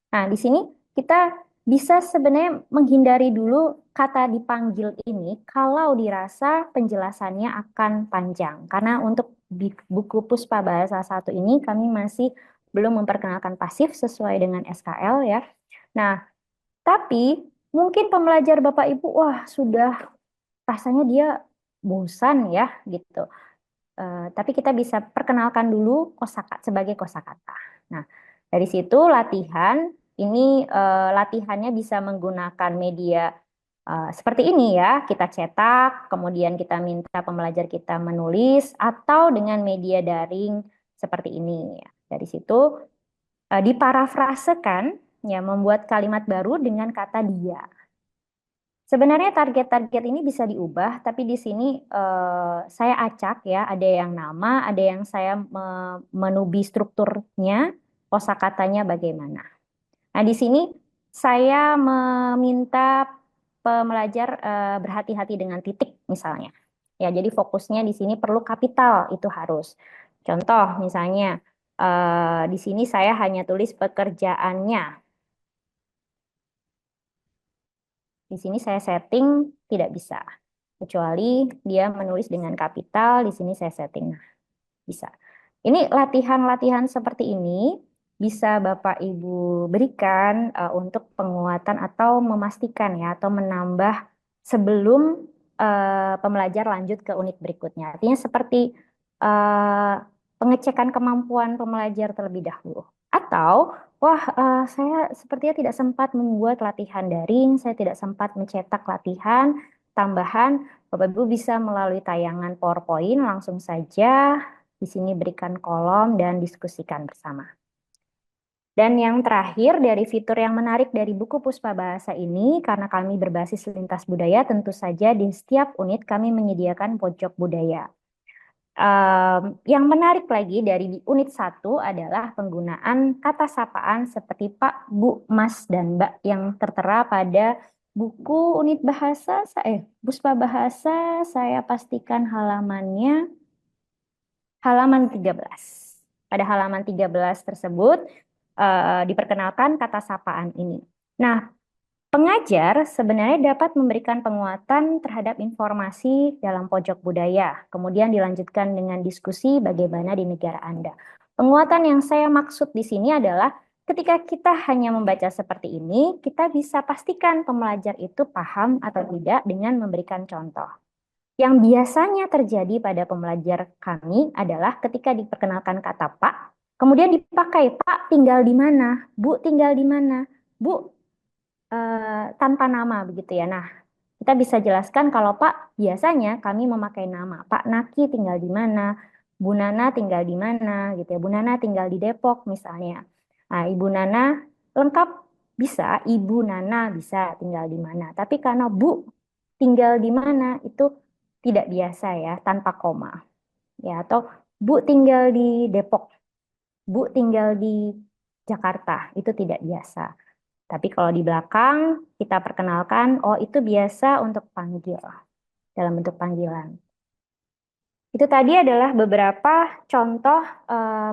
Nah, di sini kita bisa sebenarnya menghindari dulu kata dipanggil ini kalau dirasa penjelasannya akan panjang. Karena untuk buku Puspa Bahasa 1 ini kami masih belum memperkenalkan pasif sesuai dengan SKL ya. Nah, tapi mungkin pembelajar Bapak Ibu, wah sudah rasanya dia bosan ya gitu. Tapi kita bisa perkenalkan dulu kosakata sebagai kosakata. Nah, dari situ latihan ini latihannya bisa menggunakan media seperti ini ya. Kita cetak, kemudian kita minta pembelajar kita menulis atau dengan media daring seperti ini ya. Dari situ diparafrasekan ya, membuat kalimat baru dengan kata dia. Sebenarnya target-target ini bisa diubah, tapi di sini saya acak ya, ada yang nama, ada yang saya menubi strukturnya, kosakatanya bagaimana. Nah, di sini saya meminta pembelajar berhati-hati dengan titik misalnya. Ya, jadi fokusnya di sini perlu kapital, itu harus. Contoh misalnya di sini saya hanya tulis pekerjaannya. Di sini saya setting tidak bisa. Kecuali dia menulis dengan kapital, di sini saya setting. Nah, bisa. Ini latihan-latihan seperti ini bisa Bapak Ibu berikan untuk penguatan atau memastikan ya, atau menambah sebelum pembelajar lanjut ke unit berikutnya. Artinya seperti eh, pengecekan kemampuan pembelajar terlebih dahulu. Atau, wah saya sepertinya tidak sempat membuat latihan daring, saya tidak sempat mencetak latihan tambahan, Bapak Ibu bisa melalui tayangan PowerPoint langsung saja di sini berikan kolom dan diskusikan bersama. Dan yang terakhir dari fitur yang menarik dari buku Puspa Bahasa ini, karena kami berbasis lintas budaya, tentu saja di setiap unit kami menyediakan pojok budaya. Yang menarik lagi dari di unit 1 adalah penggunaan kata sapaan seperti Pak, Bu, Mas, dan Mbak yang tertera pada buku unit bahasa, Puspa Bahasa, saya pastikan halaman 13. Pada halaman 13 tersebut diperkenalkan kata sapaan ini. Nah, pengajar sebenarnya dapat memberikan penguatan terhadap informasi dalam pojok budaya, kemudian dilanjutkan dengan diskusi bagaimana di negara Anda. Penguatan yang saya maksud di sini adalah ketika kita hanya membaca seperti ini, kita bisa pastikan pembelajar itu paham atau tidak dengan memberikan contoh. Yang biasanya terjadi pada pembelajar kami adalah ketika diperkenalkan kata Pak, kemudian dipakai Pak tinggal di mana, Bu tinggal di mana, Bu tanpa nama begitu ya. Nah, kita bisa jelaskan kalau Pak biasanya kami memakai nama. Pak Naki tinggal di mana, Bu Nana tinggal di mana gitu ya. Bu Nana tinggal di Depok misalnya. Nah, Ibu Nana lengkap bisa, Ibu Nana bisa tinggal di mana. Tapi karena Bu tinggal di mana itu tidak biasa ya, tanpa koma. Ya, atau Bu tinggal di Depok, Bu tinggal di Jakarta, itu tidak biasa. Tapi kalau di belakang kita perkenalkan, oh itu biasa untuk panggil, dalam bentuk panggilan. Itu tadi adalah beberapa contoh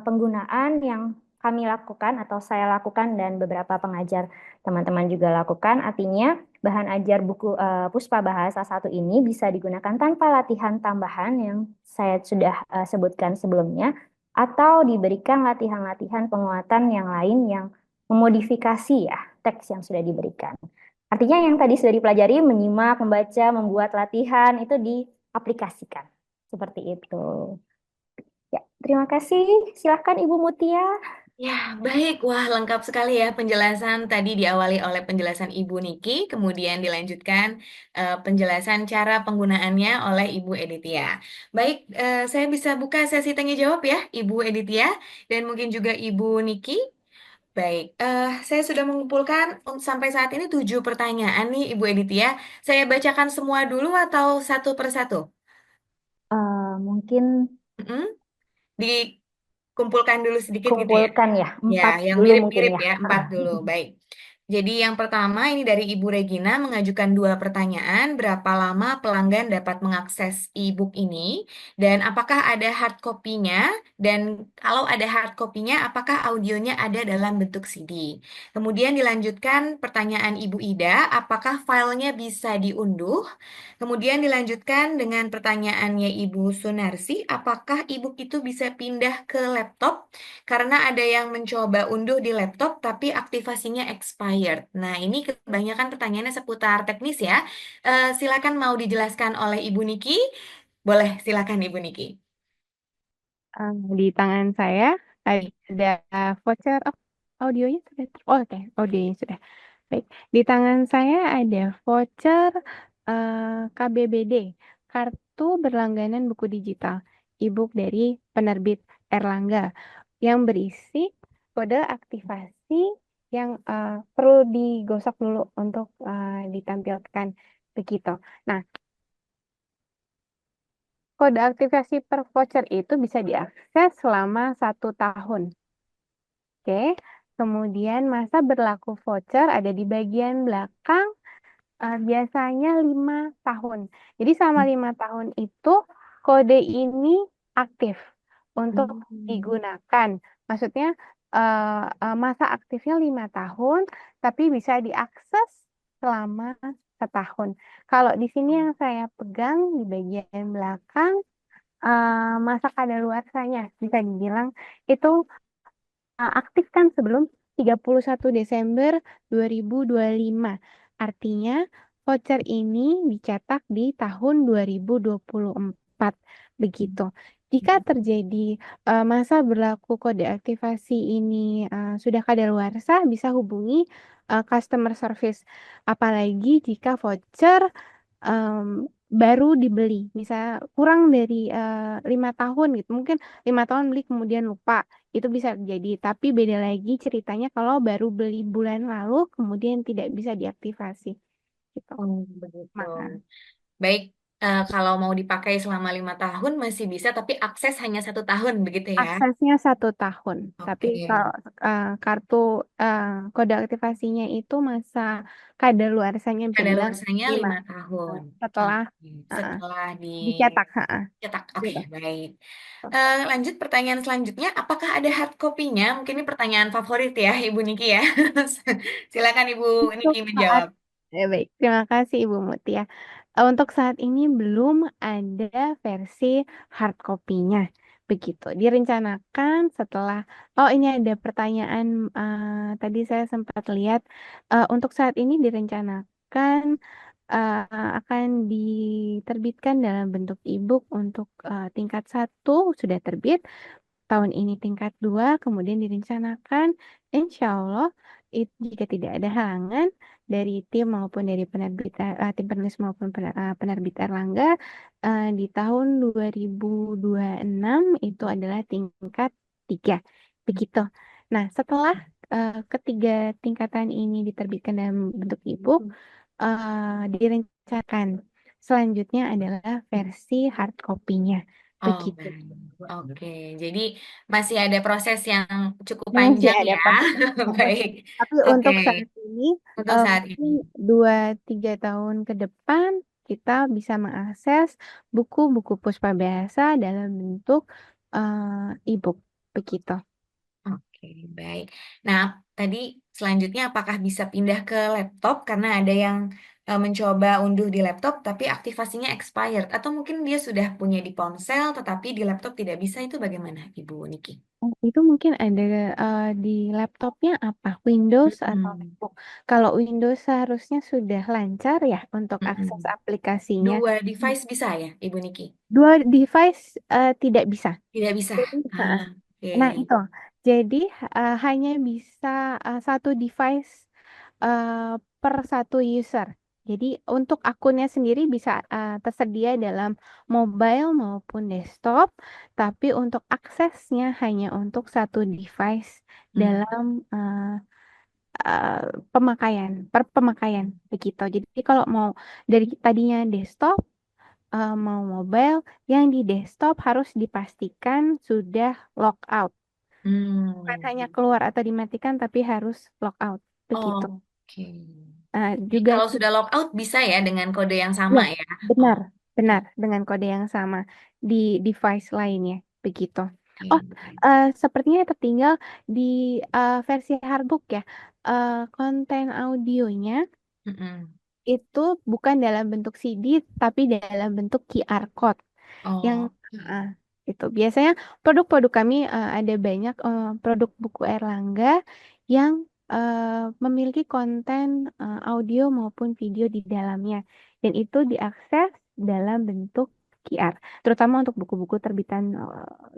penggunaan yang kami lakukan atau saya lakukan dan beberapa pengajar teman-teman juga lakukan. Artinya bahan ajar buku Puspa Bahasa 1 ini bisa digunakan tanpa latihan tambahan yang saya sudah sebutkan sebelumnya, atau diberikan latihan-latihan penguatan yang lain yang memodifikasi ya teks yang sudah diberikan. Artinya yang tadi sudah dipelajari, menyimak, membaca, membuat latihan, itu diaplikasikan. Seperti itu. Ya, terima kasih. Silahkan Ibu Mutia. Ya, baik. Wah, lengkap sekali ya penjelasan tadi diawali oleh penjelasan Ibu Niki, kemudian dilanjutkan penjelasan cara penggunaannya oleh Ibu Editia. Baik, saya bisa buka sesi tanya jawab ya, Ibu Editia, dan mungkin juga Ibu Niki. Baik, saya sudah mengumpulkan sampai saat ini 7 pertanyaan nih, Ibu Editia. Saya bacakan semua dulu atau satu persatu? Mungkin Mm-mm. Dikumpulkan dulu sedikit gitu ya. kumpulkan ya, Ya, 4 yang dulu mungkin mirip-mirip ya. ya, 4 dulu. Baik. Jadi yang pertama ini dari Ibu Regina mengajukan 2 pertanyaan. Berapa lama pelanggan dapat mengakses e-book ini? Dan apakah ada hard copy-nya? Dan kalau ada hard copy-nya, apakah audionya ada dalam bentuk CD? Kemudian dilanjutkan pertanyaan Ibu Ida, apakah filenya bisa diunduh? Kemudian dilanjutkan dengan pertanyaannya Ibu Sunarsi, apakah e-book itu bisa pindah ke laptop? Karena ada yang mencoba unduh di laptop tapi aktivasinya expired. Nah, ini kebanyakan pertanyaannya seputar teknis ya. Silakan mau dijelaskan oleh Ibu Niki. Boleh, silakan Ibu Niki. Di tangan saya ada voucher. Oh, audionya sudah. Oh, oke, audionya sudah. Baik, di tangan saya ada voucher KBBD, kartu berlangganan buku digital, e-book dari penerbit Erlangga, yang berisi kode aktivasi yang perlu digosok dulu untuk ditampilkan begitu. Nah, kode aktivasi per voucher itu bisa diakses selama 1 tahun. Oke, kemudian masa berlaku voucher ada di bagian belakang, biasanya 5 tahun. Jadi selama 5 tahun itu kode ini aktif untuk digunakan. Maksudnya masa aktifnya 5 tahun, tapi bisa diakses selama setahun. Kalau di sini yang saya pegang di bagian belakang, masa kadaluarsanya bisa dibilang itu aktifkan sebelum 31 Desember 2025. Artinya voucher ini dicetak di tahun 2024. Begitu. Jika terjadi masa berlaku kode aktivasi ini sudah kadaluarsa, bisa hubungi customer service. Apalagi jika voucher baru dibeli, misal kurang dari 5 tahun gitu, mungkin 5 tahun beli kemudian lupa, itu bisa jadi. Tapi beda lagi ceritanya kalau baru beli bulan lalu kemudian tidak bisa diaktifasi gitu. Begitu. Maka Baik, kalau mau dipakai selama 5 tahun masih bisa, tapi akses hanya 1 tahun, begitu ya? aksesnya 1 tahun, tapi Oke. kalau kartu eh, kode aktivasinya itu masa kadaluarsanya bisa dibilang Kadaluarsanya 5 5 tahun. setelah Oke. eh, Setelah dicetak. dicetak. Oke, Gitu. baik. Lanjut pertanyaan selanjutnya, apakah ada hard copy-nya? Mungkin ini pertanyaan favorit ya, Ibu Niki ya. Silakan Ibu Untuk Niki saat menjawab. baik, terima kasih Ibu Mutia. Untuk saat ini belum ada versi hard copy-nya. Begitu. Direncanakan setelah, oh ini ada pertanyaan, tadi saya sempat lihat, untuk saat ini direncanakan akan diterbitkan dalam bentuk e-book untuk tingkat 1 sudah terbit, tahun ini tingkat 2, kemudian direncanakan insya Allah jika tidak ada halangan dari tim maupun dari penerbit, tim penulis maupun penerbit Erlangga, di tahun 2026 itu adalah tingkat 3. Begitu. Nah, setelah ketiga tingkatan ini diterbitkan dalam bentuk e-book, direncanakan selanjutnya adalah versi hard copy-nya. Oh, Begitu. baik. Oke, jadi masih ada proses yang cukup Masih panjang ada ya. proses. Baik. Tapi Oke, untuk saat ini, untuk saat mungkin ini. 2-3 tahun ke depan, kita bisa mengakses buku-buku Puspa Bahasa dalam bentuk e-book. Begitu. Oke, baik. Nah, tadi selanjutnya apakah bisa pindah ke laptop karena ada yang mencoba unduh di laptop tapi aktivasinya expired atau mungkin dia sudah punya di ponsel tetapi di laptop tidak bisa itu bagaimana Ibu Niki? Itu mungkin ada di laptopnya apa? Windows atau Mm-mm. MacBook? Kalau Windows seharusnya sudah lancar ya untuk akses Mm-mm. aplikasinya. Dua device bisa ya, Ibu Niki? Dua device tidak bisa. Tidak bisa. Jadi, Ah, oke. nah itu. Jadi hanya bisa satu device eh, per satu user. Jadi untuk akunnya sendiri bisa tersedia dalam mobile maupun desktop, tapi untuk aksesnya hanya untuk satu device Hmm. dalam eh, per pemakaian begitu. Jadi kalau mau dari tadinya desktop mau mobile, yang di desktop harus dipastikan sudah logout. Bukan hanya Hmm. keluar atau dimatikan, tapi harus logout. Begitu. Oke. Jadi Juga kalau kita, sudah logout bisa ya dengan kode yang ya, sama ya. benar, Oke. benar dengan kode yang sama di device lainnya. Begitu. Oh, Oke. sepertinya tertinggal di versi hardbook ya. Konten audionya Mm-mm. itu bukan dalam bentuk CD, tapi dalam bentuk QR code. Yang Oh. ah, itu biasanya produk-produk kami ada banyak produk buku Erlangga yang eh, memiliki konten audio maupun video di dalamnya, dan itu diakses dalam bentuk QR, terutama untuk buku-buku terbitan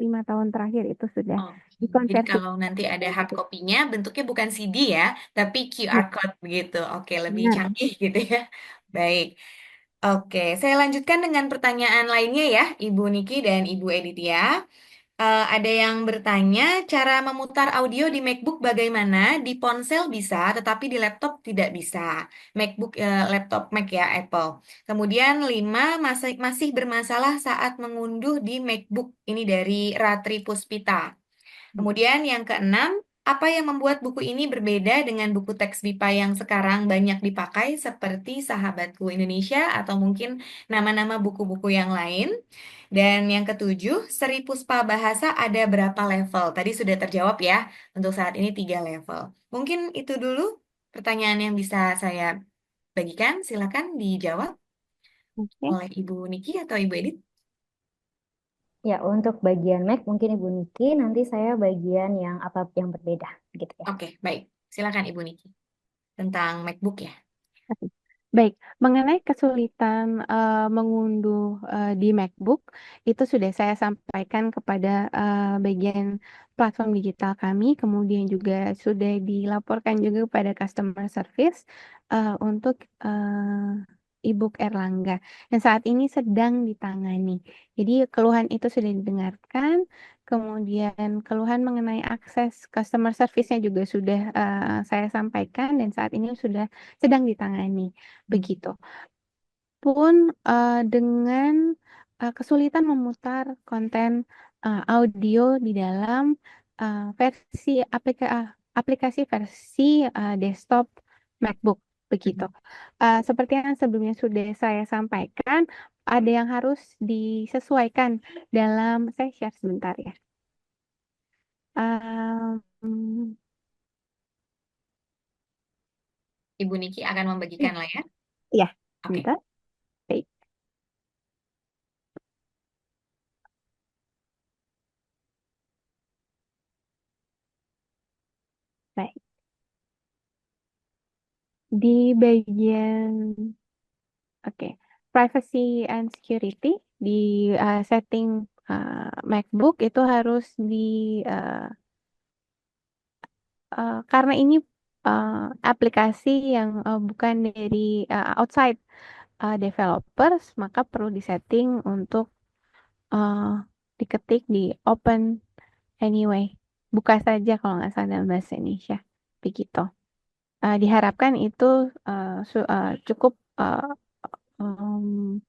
5 tahun terakhir itu sudah Oh. Jadi dikonversi. kalau nanti ada hard copy-nya bentuknya bukan CD ya, tapi Ya, QR code begitu. Oke, lebih benar. canggih gitu ya. Baik. Oke, saya lanjutkan dengan pertanyaan lainnya ya, Ibu Niki dan Ibu Editya. Ada yang bertanya, cara memutar audio di MacBook bagaimana? Di ponsel bisa, tetapi di laptop tidak bisa. MacBook, laptop Mac ya, Apple. Kemudian 5, masih masih bermasalah saat mengunduh di MacBook. Ini dari Ratri Puspita. Kemudian yang keenam, apa yang membuat buku ini berbeda dengan buku teks BIPA yang sekarang banyak dipakai seperti Sahabatku Indonesia atau mungkin nama-nama buku-buku yang lain? Dan yang ketujuh, Seri Puspa Bahasa ada berapa level? Tadi sudah terjawab ya, untuk saat ini 3 level. Mungkin itu dulu pertanyaan yang bisa saya bagikan. Silakan dijawab Oke. oleh Ibu Niki atau Ibu Edit. Ya, untuk bagian Mac mungkin Ibu Niki, nanti saya bagian yang apa yang berbeda gitu ya. Oke, baik. Silakan Ibu Niki. Tentang MacBook ya. Baik, mengenai kesulitan mengunduh di MacBook, itu sudah saya sampaikan kepada bagian platform digital kami, kemudian juga sudah dilaporkan juga kepada customer service untuk e-book Erlangga yang saat ini sedang ditangani. Jadi keluhan itu sudah didengarkan, kemudian keluhan mengenai akses customer service-nya juga sudah saya sampaikan dan saat ini sudah sedang ditangani. Begitu. Pun dengan kesulitan memutar konten audio di dalam versi aplikasi versi desktop MacBook begitu. Seperti yang sebelumnya sudah saya sampaikan, ada yang harus disesuaikan dalam saya share sebentar ya. Um, Ibu Niki akan membagikan layar. ya, Oke. sebentar. Baik. Baik. Di bagian Oke, privacy and security di setting MacBook itu harus uh, karena ini aplikasi yang bukan dari outside developers, maka perlu disetting untuk uh, diketik di open anyway, buka saja kalau nggak salah dalam bahasa Indonesia, begitu. Diharapkan itu cukup um,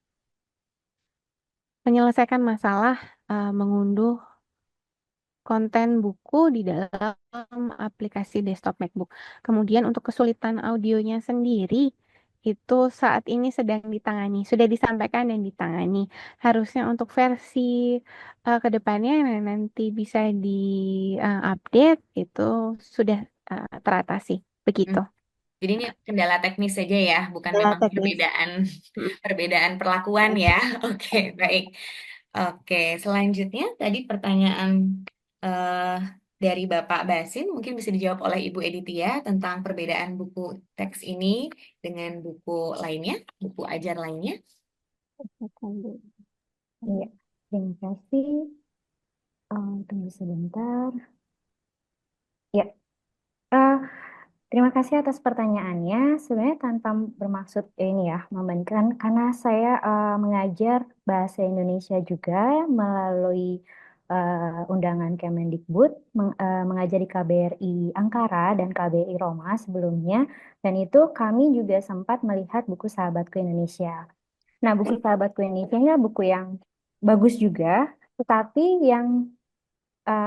menyelesaikan masalah mengunduh konten buku di dalam aplikasi desktop MacBook. Kemudian untuk kesulitan audionya sendiri itu saat ini sedang ditangani, sudah disampaikan dan ditangani. Harusnya untuk versi ke depannya yang nanti bisa di-update itu sudah teratasi. Begitu. Jadi ini kendala teknis saja ya, bukan Kendala memang teknis. perbedaan perlakuan ya. Oke, baik. Oke, selanjutnya tadi pertanyaan eh, dari Bapak Basin mungkin bisa dijawab oleh Ibu Editia tentang perbedaan buku teks ini dengan buku lainnya, buku ajar lainnya. Iya, terima kasih. Tunggu sebentar. Ya, eh, terima kasih atas pertanyaannya. Sebenarnya tanpa bermaksud ini ya, membandingkan, karena saya mengajar bahasa Indonesia juga melalui undangan Kemendikbud, mengajar di KBRI Ankara dan KBRI Roma sebelumnya, dan itu kami juga sempat melihat buku Sahabatku Indonesia. Nah, buku Sahabatku Indonesia ini buku yang bagus juga, tetapi yang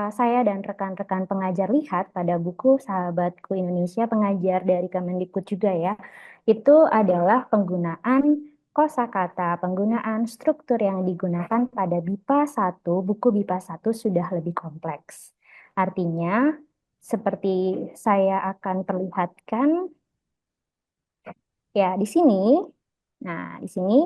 saya dan rekan-rekan pengajar lihat pada buku Sahabatku Indonesia, pengajar dari Kemendikbud juga ya, itu adalah penggunaan kosakata, penggunaan struktur yang digunakan pada BIPA 1, buku BIPA 1 sudah lebih kompleks. Artinya, seperti saya akan perlihatkan ya di sini. Nah, di sini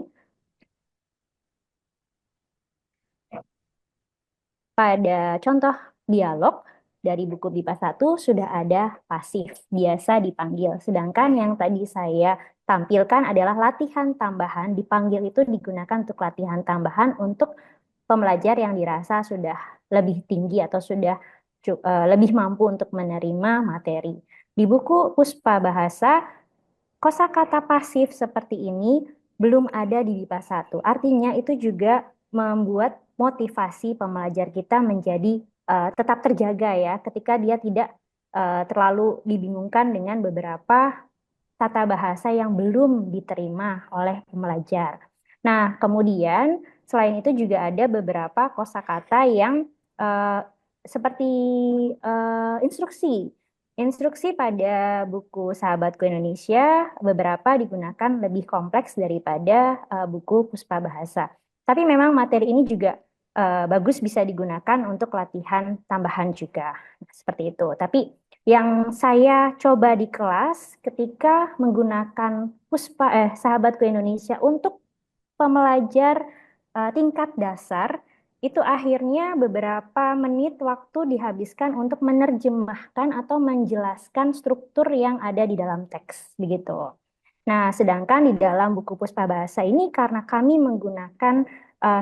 pada contoh dialog dari buku BIPA 1 sudah ada pasif, biasa dipanggil. Sedangkan yang tadi saya tampilkan adalah latihan tambahan, dipanggil itu digunakan untuk latihan tambahan untuk pembelajar yang dirasa sudah lebih tinggi atau sudah lebih mampu untuk menerima materi. Di buku Puspa Bahasa, kosakata pasif seperti ini belum ada di BIPA 1. Artinya itu juga membuat motivasi pembelajar kita menjadi tetap terjaga ya, ketika dia tidak terlalu dibingungkan dengan beberapa tata bahasa yang belum diterima oleh pembelajar. Nah, kemudian selain itu juga ada beberapa kosakata yang seperti instruksi. Instruksi pada buku Sahabatku Indonesia beberapa digunakan lebih kompleks daripada buku Puspa Bahasa. Tapi memang materi ini juga bagus bisa digunakan untuk latihan tambahan juga. Seperti itu. Tapi yang saya coba di kelas ketika menggunakan Sahabatku Indonesia untuk pembelajar tingkat dasar, itu akhirnya beberapa menit waktu dihabiskan untuk menerjemahkan atau menjelaskan struktur yang ada di dalam teks, begitu. Nah, sedangkan di dalam buku Puspa Bahasa ini karena kami menggunakan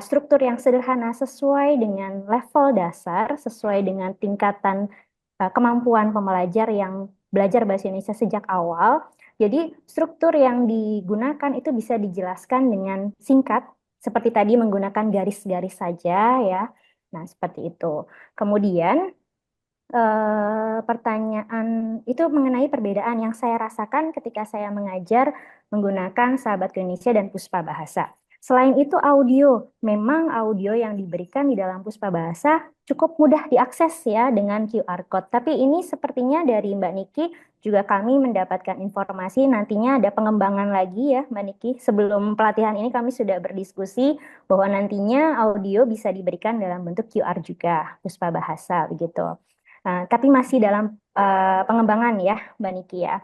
struktur yang sederhana sesuai dengan level dasar, sesuai dengan tingkatan kemampuan pembelajar yang belajar bahasa Indonesia sejak awal, Jadi struktur yang digunakan itu bisa dijelaskan dengan singkat, seperti tadi menggunakan garis-garis saja ya. Nah, seperti itu. Kemudian pertanyaan itu mengenai perbedaan yang saya rasakan ketika saya mengajar menggunakan Sahabat Indonesia dan Puspa Bahasa. Selain itu audio, memang audio yang diberikan di dalam Puspa Bahasa cukup mudah diakses ya dengan QR Code. Tapi ini sepertinya dari Mbak Niki juga kami mendapatkan informasi nantinya ada pengembangan lagi ya Mbak Niki. Sebelum pelatihan ini kami sudah berdiskusi bahwa nantinya audio bisa diberikan dalam bentuk QR juga, Puspa Bahasa begitu. Tapi masih dalam pengembangan ya, Mbak Niki ya.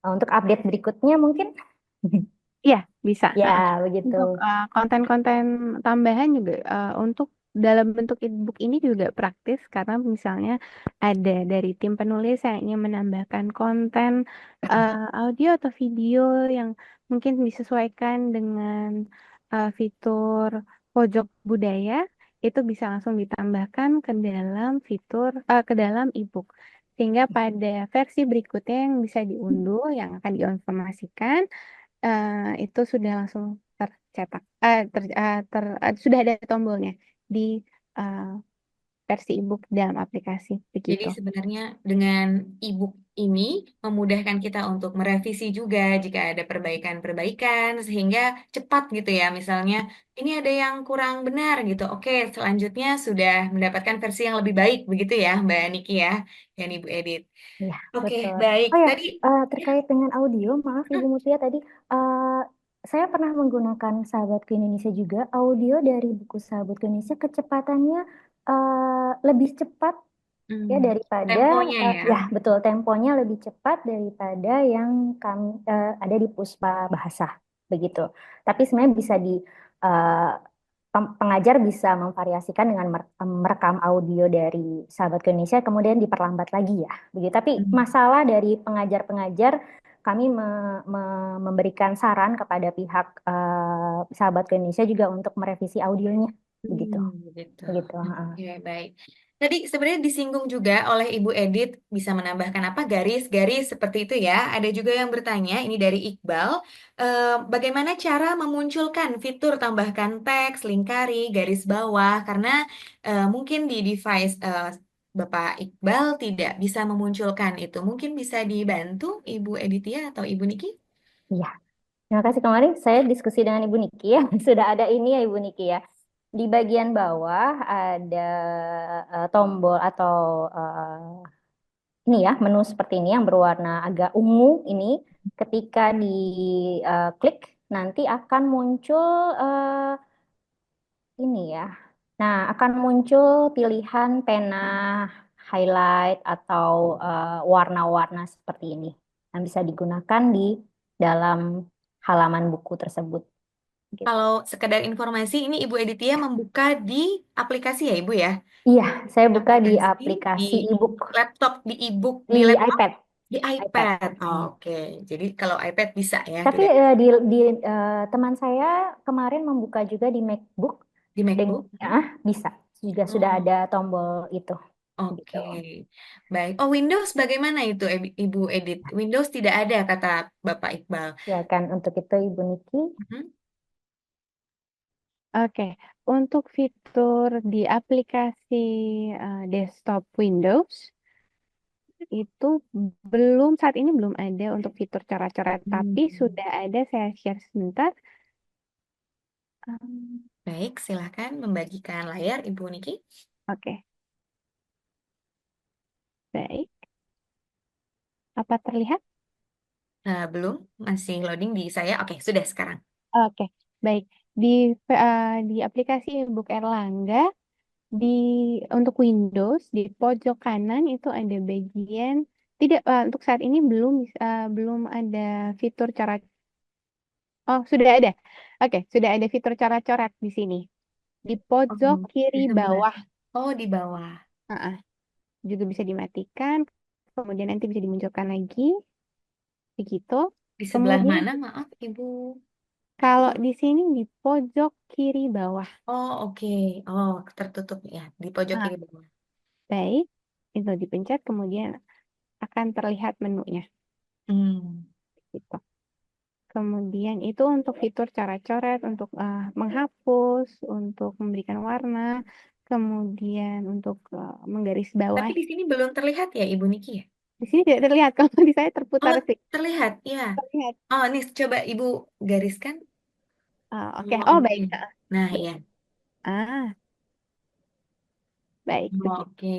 Untuk update berikutnya mungkin, Iya, bisa. ya begitu. Untuk konten-konten tambahan juga untuk dalam bentuk e-book ini juga praktis karena misalnya ada dari tim penulis yang ingin menambahkan konten audio atau video yang mungkin disesuaikan dengan fitur pojok budaya itu bisa langsung ditambahkan ke dalam fitur ke dalam e-book sehingga pada versi berikutnya yang bisa diunduh yang akan diinformasikan itu sudah langsung tercetak, sudah ada tombolnya di eh, versi ebook dalam aplikasi Jadi begitu. sebenarnya dengan e-book ini memudahkan kita untuk merevisi juga jika ada perbaikan-perbaikan sehingga cepat gitu ya. Misalnya ini ada yang kurang benar gitu. Oke, selanjutnya sudah mendapatkan versi yang lebih baik begitu ya Mbak Niki ya dan Ibu Edit. Ya, Oke, betul. baik. Oh ya, Tadi terkait dengan audio, maaf Ibu Mutia tadi, saya pernah menggunakan Sahabatku Indonesia juga. Audio dari buku Sahabatku Indonesia kecepatannya lebih cepat ya daripada, temponya ya. ya betul, temponya lebih cepat daripada yang kami ada di Puspa Bahasa, begitu. Tapi sebenarnya bisa di eh, pengajar bisa memvariasikan dengan merekam audio dari Sahabat Indonesia kemudian diperlambat lagi ya, begitu. Tapi masalah dari pengajar-pengajar kami memberikan saran kepada pihak Sahabat Indonesia juga untuk merevisi audionya, begitu. Gitu. Begitu. Oke, baik. Tadi sebenarnya disinggung juga oleh Ibu Edit, bisa menambahkan apa garis-garis seperti itu ya. Ada juga yang bertanya, ini dari Iqbal, bagaimana cara memunculkan fitur tambahkan teks, lingkari, garis bawah, karena mungkin di device Bapak Iqbal tidak bisa memunculkan itu. Mungkin bisa dibantu Ibu Editia atau Ibu Niki? Iya. Terima kasih, kemarin saya diskusi dengan Ibu Niki ya. Sudah ada ini ya Ibu Niki ya. Di bagian bawah ada tombol atau ini ya menu seperti ini yang berwarna agak ungu ini. Ketika di klik nanti akan muncul ini ya. Nah, akan muncul pilihan pena highlight atau warna-warna seperti ini yang bisa digunakan di dalam halaman buku tersebut. Gitu. Kalau sekedar informasi, ini Ibu Editia membuka di aplikasi ya Ibu ya? Iya, saya buka di Aplikasi, aplikasi di e-book laptop, di e-book, di di laptop, iPad. di iPad. iPad. Oke, jadi kalau iPad bisa ya, Tapi tidak di teman saya kemarin membuka juga di MacBook di dengan MacBook. bisa juga sudah Oh, ada tombol itu gitu. oke, baik. Oh, Windows bagaimana itu, Ibu Edit? Windows tidak ada kata Bapak Iqbal. Ya kan untuk itu Ibu Niki. Mhm. Oke, untuk fitur di aplikasi desktop Windows itu belum saat ini belum ada untuk fitur coret-coret, tapi sudah ada. Saya share sebentar. Baik, silahkan membagikan layar Ibu Niki. Oke, baik. Apa terlihat? Belum, masih loading di saya. Oke, sudah sekarang. Oke, baik. Di di aplikasi ebook Erlangga di untuk Windows di pojok kanan itu ada bagian tidak untuk saat ini belum ada fitur cara. Oh, sudah ada. Oke, sudah ada fitur cara coret di sini. Di pojok Oh, di kiri sebelah. bawah. Oh, di bawah. Ah, juga bisa dimatikan, kemudian nanti bisa dimunculkan lagi, begitu. Di sebelah Kemudian mana, maaf, Ibu? kalau di sini di pojok kiri bawah. Oh, oke. Oh, tertutup ya, di pojok Ah, kiri bawah. baik, itu dipencet, kemudian akan terlihat menunya. Hmm. gitu. Kemudian itu untuk fitur cara coret, untuk menghapus, untuk memberikan warna, kemudian untuk Tapi menggarisbawahi. di sini belum terlihat ya Ibu Niki ya? Di sini tidak terlihat, kalau di saya terputar Oh, sih. terlihat ya. Terlihat. Oh, nih coba Ibu gariskan. Oke. Oh, Oh, baik. ini. Nah, iya. Ah, baik. Begitu. Oke.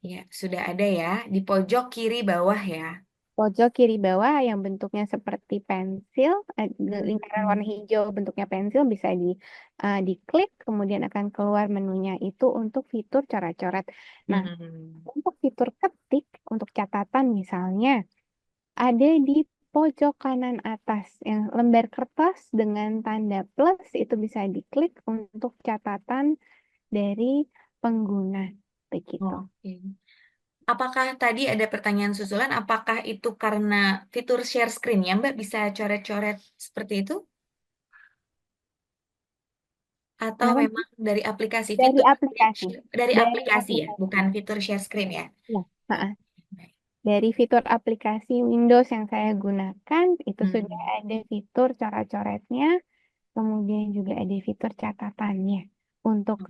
Ya, sudah ada ya di pojok kiri bawah ya. Pojok kiri bawah yang bentuknya seperti pensil, lingkaran Hmm. warna hijau bentuknya pensil bisa diklik, kemudian akan keluar menunya itu untuk fitur cara coret. Nah, Hmm. untuk fitur ketik, untuk catatan misalnya, ada di pojok kanan atas yang lembar kertas dengan tanda plus itu bisa diklik untuk catatan dari pengguna begitu. Oke. Apakah tadi ada pertanyaan susulan? Apakah itu karena fitur share screen ya, Mbak? Bisa coret-coret seperti itu? Atau Kenapa? memang dari aplikasi? Dari Fitur aplikasi. dari Dari aplikasi ya, aplikasi. bukan fitur share screen ya? Ya. Oke, Ha-ha. baik. Dari fitur aplikasi Windows yang saya gunakan, itu sudah Hmm. ada fitur cara coretnya, kemudian juga ada fitur catatannya untuk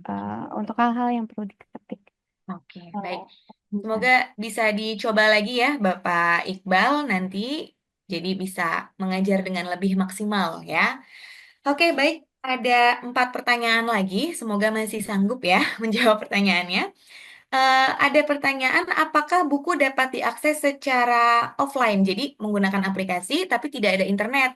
hal-hal yang perlu diketik. Oke, baik. Bisa. Semoga bisa dicoba lagi ya, Bapak Iqbal nanti. Jadi bisa mengajar dengan lebih maksimal ya. Oke, baik. Ada 4 pertanyaan lagi. Semoga masih sanggup ya menjawab pertanyaannya. Ada pertanyaan, apakah buku dapat diakses secara offline? Jadi menggunakan aplikasi tapi tidak ada internet.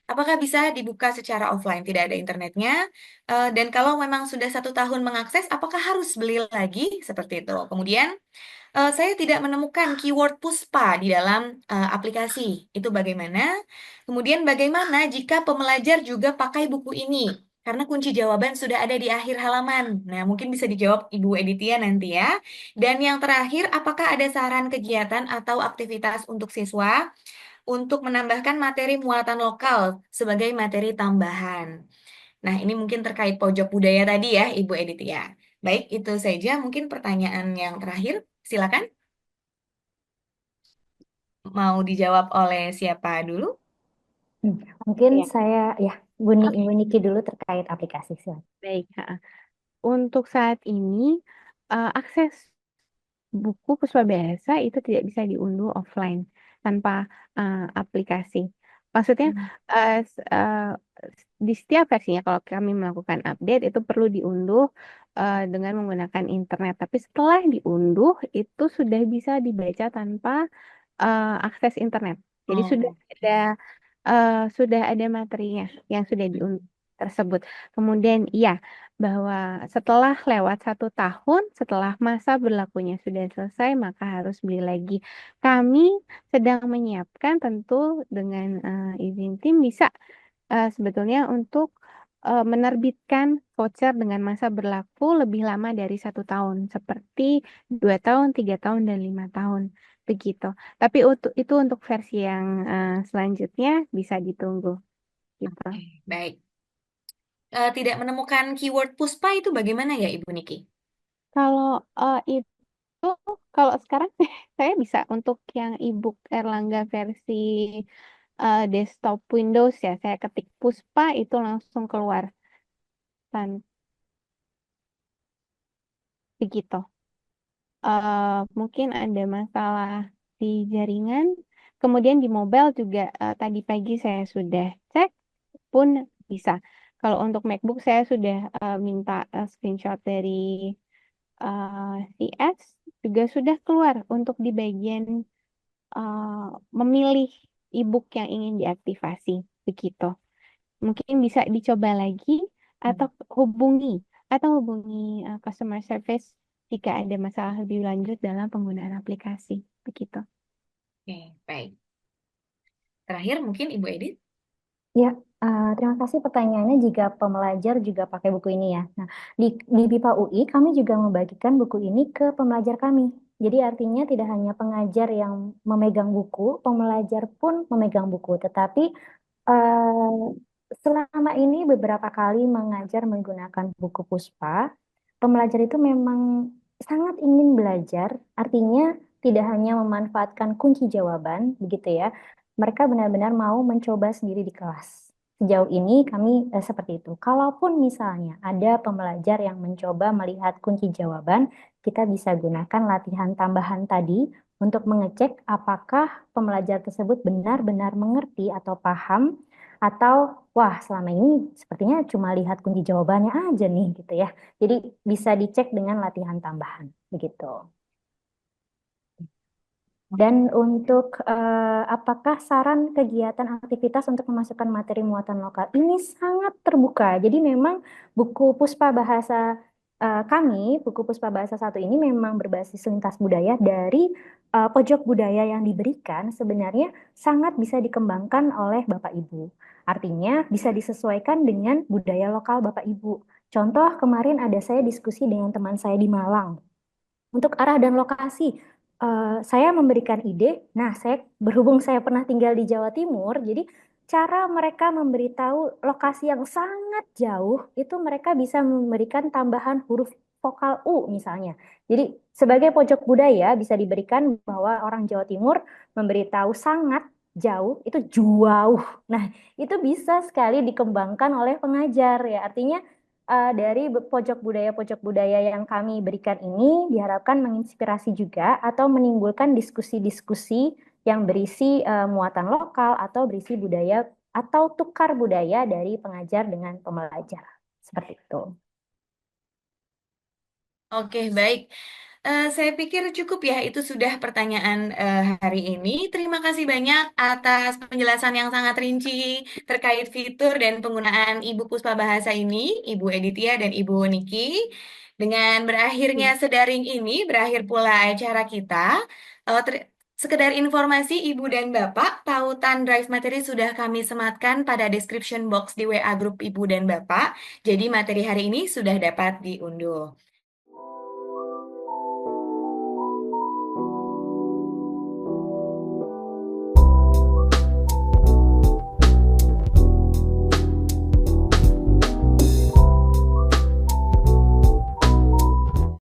Apakah bisa dibuka secara offline, tidak ada internetnya? Dan kalau memang sudah 1 tahun mengakses, apakah harus beli lagi? Seperti itu. Kemudian, saya tidak menemukan keyword Puspa di dalam aplikasi. Itu bagaimana? Kemudian bagaimana jika pembelajar juga pakai buku ini? Karena kunci jawaban sudah ada di akhir halaman. Nah, mungkin bisa dijawab Ibu Editia nanti ya. Dan yang terakhir, apakah ada saran kegiatan atau aktivitas untuk siswa untuk menambahkan materi muatan lokal sebagai materi tambahan? Nah, ini mungkin terkait pojok budaya tadi ya, Ibu Editia. Baik, itu saja mungkin pertanyaan yang terakhir. Silakan. Mau dijawab oleh siapa dulu? Hmm, Mungkin Ya, saya, ya, Bu Niki dulu terkait aplikasi. Silakan. baik. Ha. Untuk saat ini, akses buku Puspa Bahasa itu tidak bisa diunduh offline tanpa aplikasi. Maksudnya, Hmm. di setiap versinya kalau kami melakukan update itu perlu diunduh dengan menggunakan internet. Tapi setelah diunduh itu sudah bisa dibaca tanpa akses internet. Jadi Oh, sudah ada materinya yang sudah diunduh tersebut. Kemudian iya bahwa setelah lewat 1 tahun, setelah masa berlakunya sudah selesai, maka harus beli lagi. Kami sedang menyiapkan tentu dengan izin tim bisa sebetulnya untuk menerbitkan voucher dengan masa berlaku lebih lama dari 1 tahun, seperti 2 tahun, 3 tahun, dan 5 tahun, begitu. Tapi itu untuk versi yang selanjutnya bisa ditunggu, gitu. oke, baik. Tidak menemukan keyword Puspa itu bagaimana ya, Ibu Niki? Kalau itu, kalau sekarang saya bisa untuk yang ebook Erlangga versi desktop Windows ya, saya ketik Puspa itu langsung keluar, begitu. Mungkin ada masalah di jaringan. Kemudian di mobile juga tadi pagi saya sudah cek pun bisa. Kalau untuk MacBook saya sudah minta screenshot dari CS juga sudah keluar untuk di bagian uh, memilih ebook yang ingin diaktifasi. Begitu. Mungkin bisa dicoba lagi atau hubungi hubungi customer service jika ada masalah lebih lanjut dalam penggunaan aplikasi. Begitu. Oke, baik. Terakhir mungkin Ibu Edit. Ya, terima kasih pertanyaannya jika pembelajar juga pakai buku ini ya. Nah, di BIPA UI kami juga membagikan buku ini ke pembelajar kami. Jadi artinya tidak hanya pengajar yang memegang buku, pembelajar pun memegang buku. Tetapi selama ini beberapa kali mengajar menggunakan buku Puspa, pembelajar itu memang sangat ingin belajar. Artinya tidak hanya memanfaatkan kunci jawaban, begitu ya. Mereka benar-benar mau mencoba sendiri di kelas. Sejauh ini kami seperti itu. Kalaupun misalnya ada pembelajar yang mencoba melihat kunci jawaban, kita bisa gunakan latihan tambahan tadi untuk mengecek apakah pembelajar tersebut benar-benar mengerti atau paham, atau wah selama ini sepertinya cuma lihat kunci jawabannya aja nih gitu ya. Jadi bisa dicek dengan latihan tambahan begitu. Dan untuk apakah saran kegiatan aktivitas untuk memasukkan materi muatan lokal ini sangat terbuka. Jadi memang buku Puspa Bahasa buku Puspa Bahasa 1 ini memang berbasis lintas budaya dari pojok budaya yang diberikan sebenarnya sangat bisa dikembangkan oleh Bapak Ibu. Artinya bisa disesuaikan dengan budaya lokal Bapak Ibu. Contoh kemarin ada saya diskusi dengan teman saya di Malang. Untuk arah dan lokasi, saya memberikan ide. Nah, berhubung saya pernah tinggal di Jawa Timur, jadi cara mereka memberitahu lokasi yang sangat jauh itu mereka bisa memberikan tambahan huruf vokal U misalnya. Jadi sebagai pojok budaya bisa diberikan bahwa orang Jawa Timur memberitahu sangat jauh itu jauh. Nah, itu bisa sekali dikembangkan oleh pengajar ya. Artinya dari pojok budaya yang kami berikan ini diharapkan menginspirasi juga atau menimbulkan diskusi-diskusi yang berisi muatan lokal atau berisi budaya atau tukar budaya dari pengajar dengan pembelajar. Seperti itu. Oke, baik. Saya pikir cukup ya, itu sudah pertanyaan hari ini. Terima kasih banyak atas penjelasan yang sangat rinci terkait fitur dan penggunaan Ibu Puspa Bahasa ini, Ibu Editia dan Ibu Niki. Dengan berakhirnya sedaring ini, berakhir pula acara kita. Sekedar informasi Ibu dan Bapak, tautan drive materi sudah kami sematkan pada description box di WA grup Ibu dan Bapak. Jadi materi hari ini sudah dapat diunduh.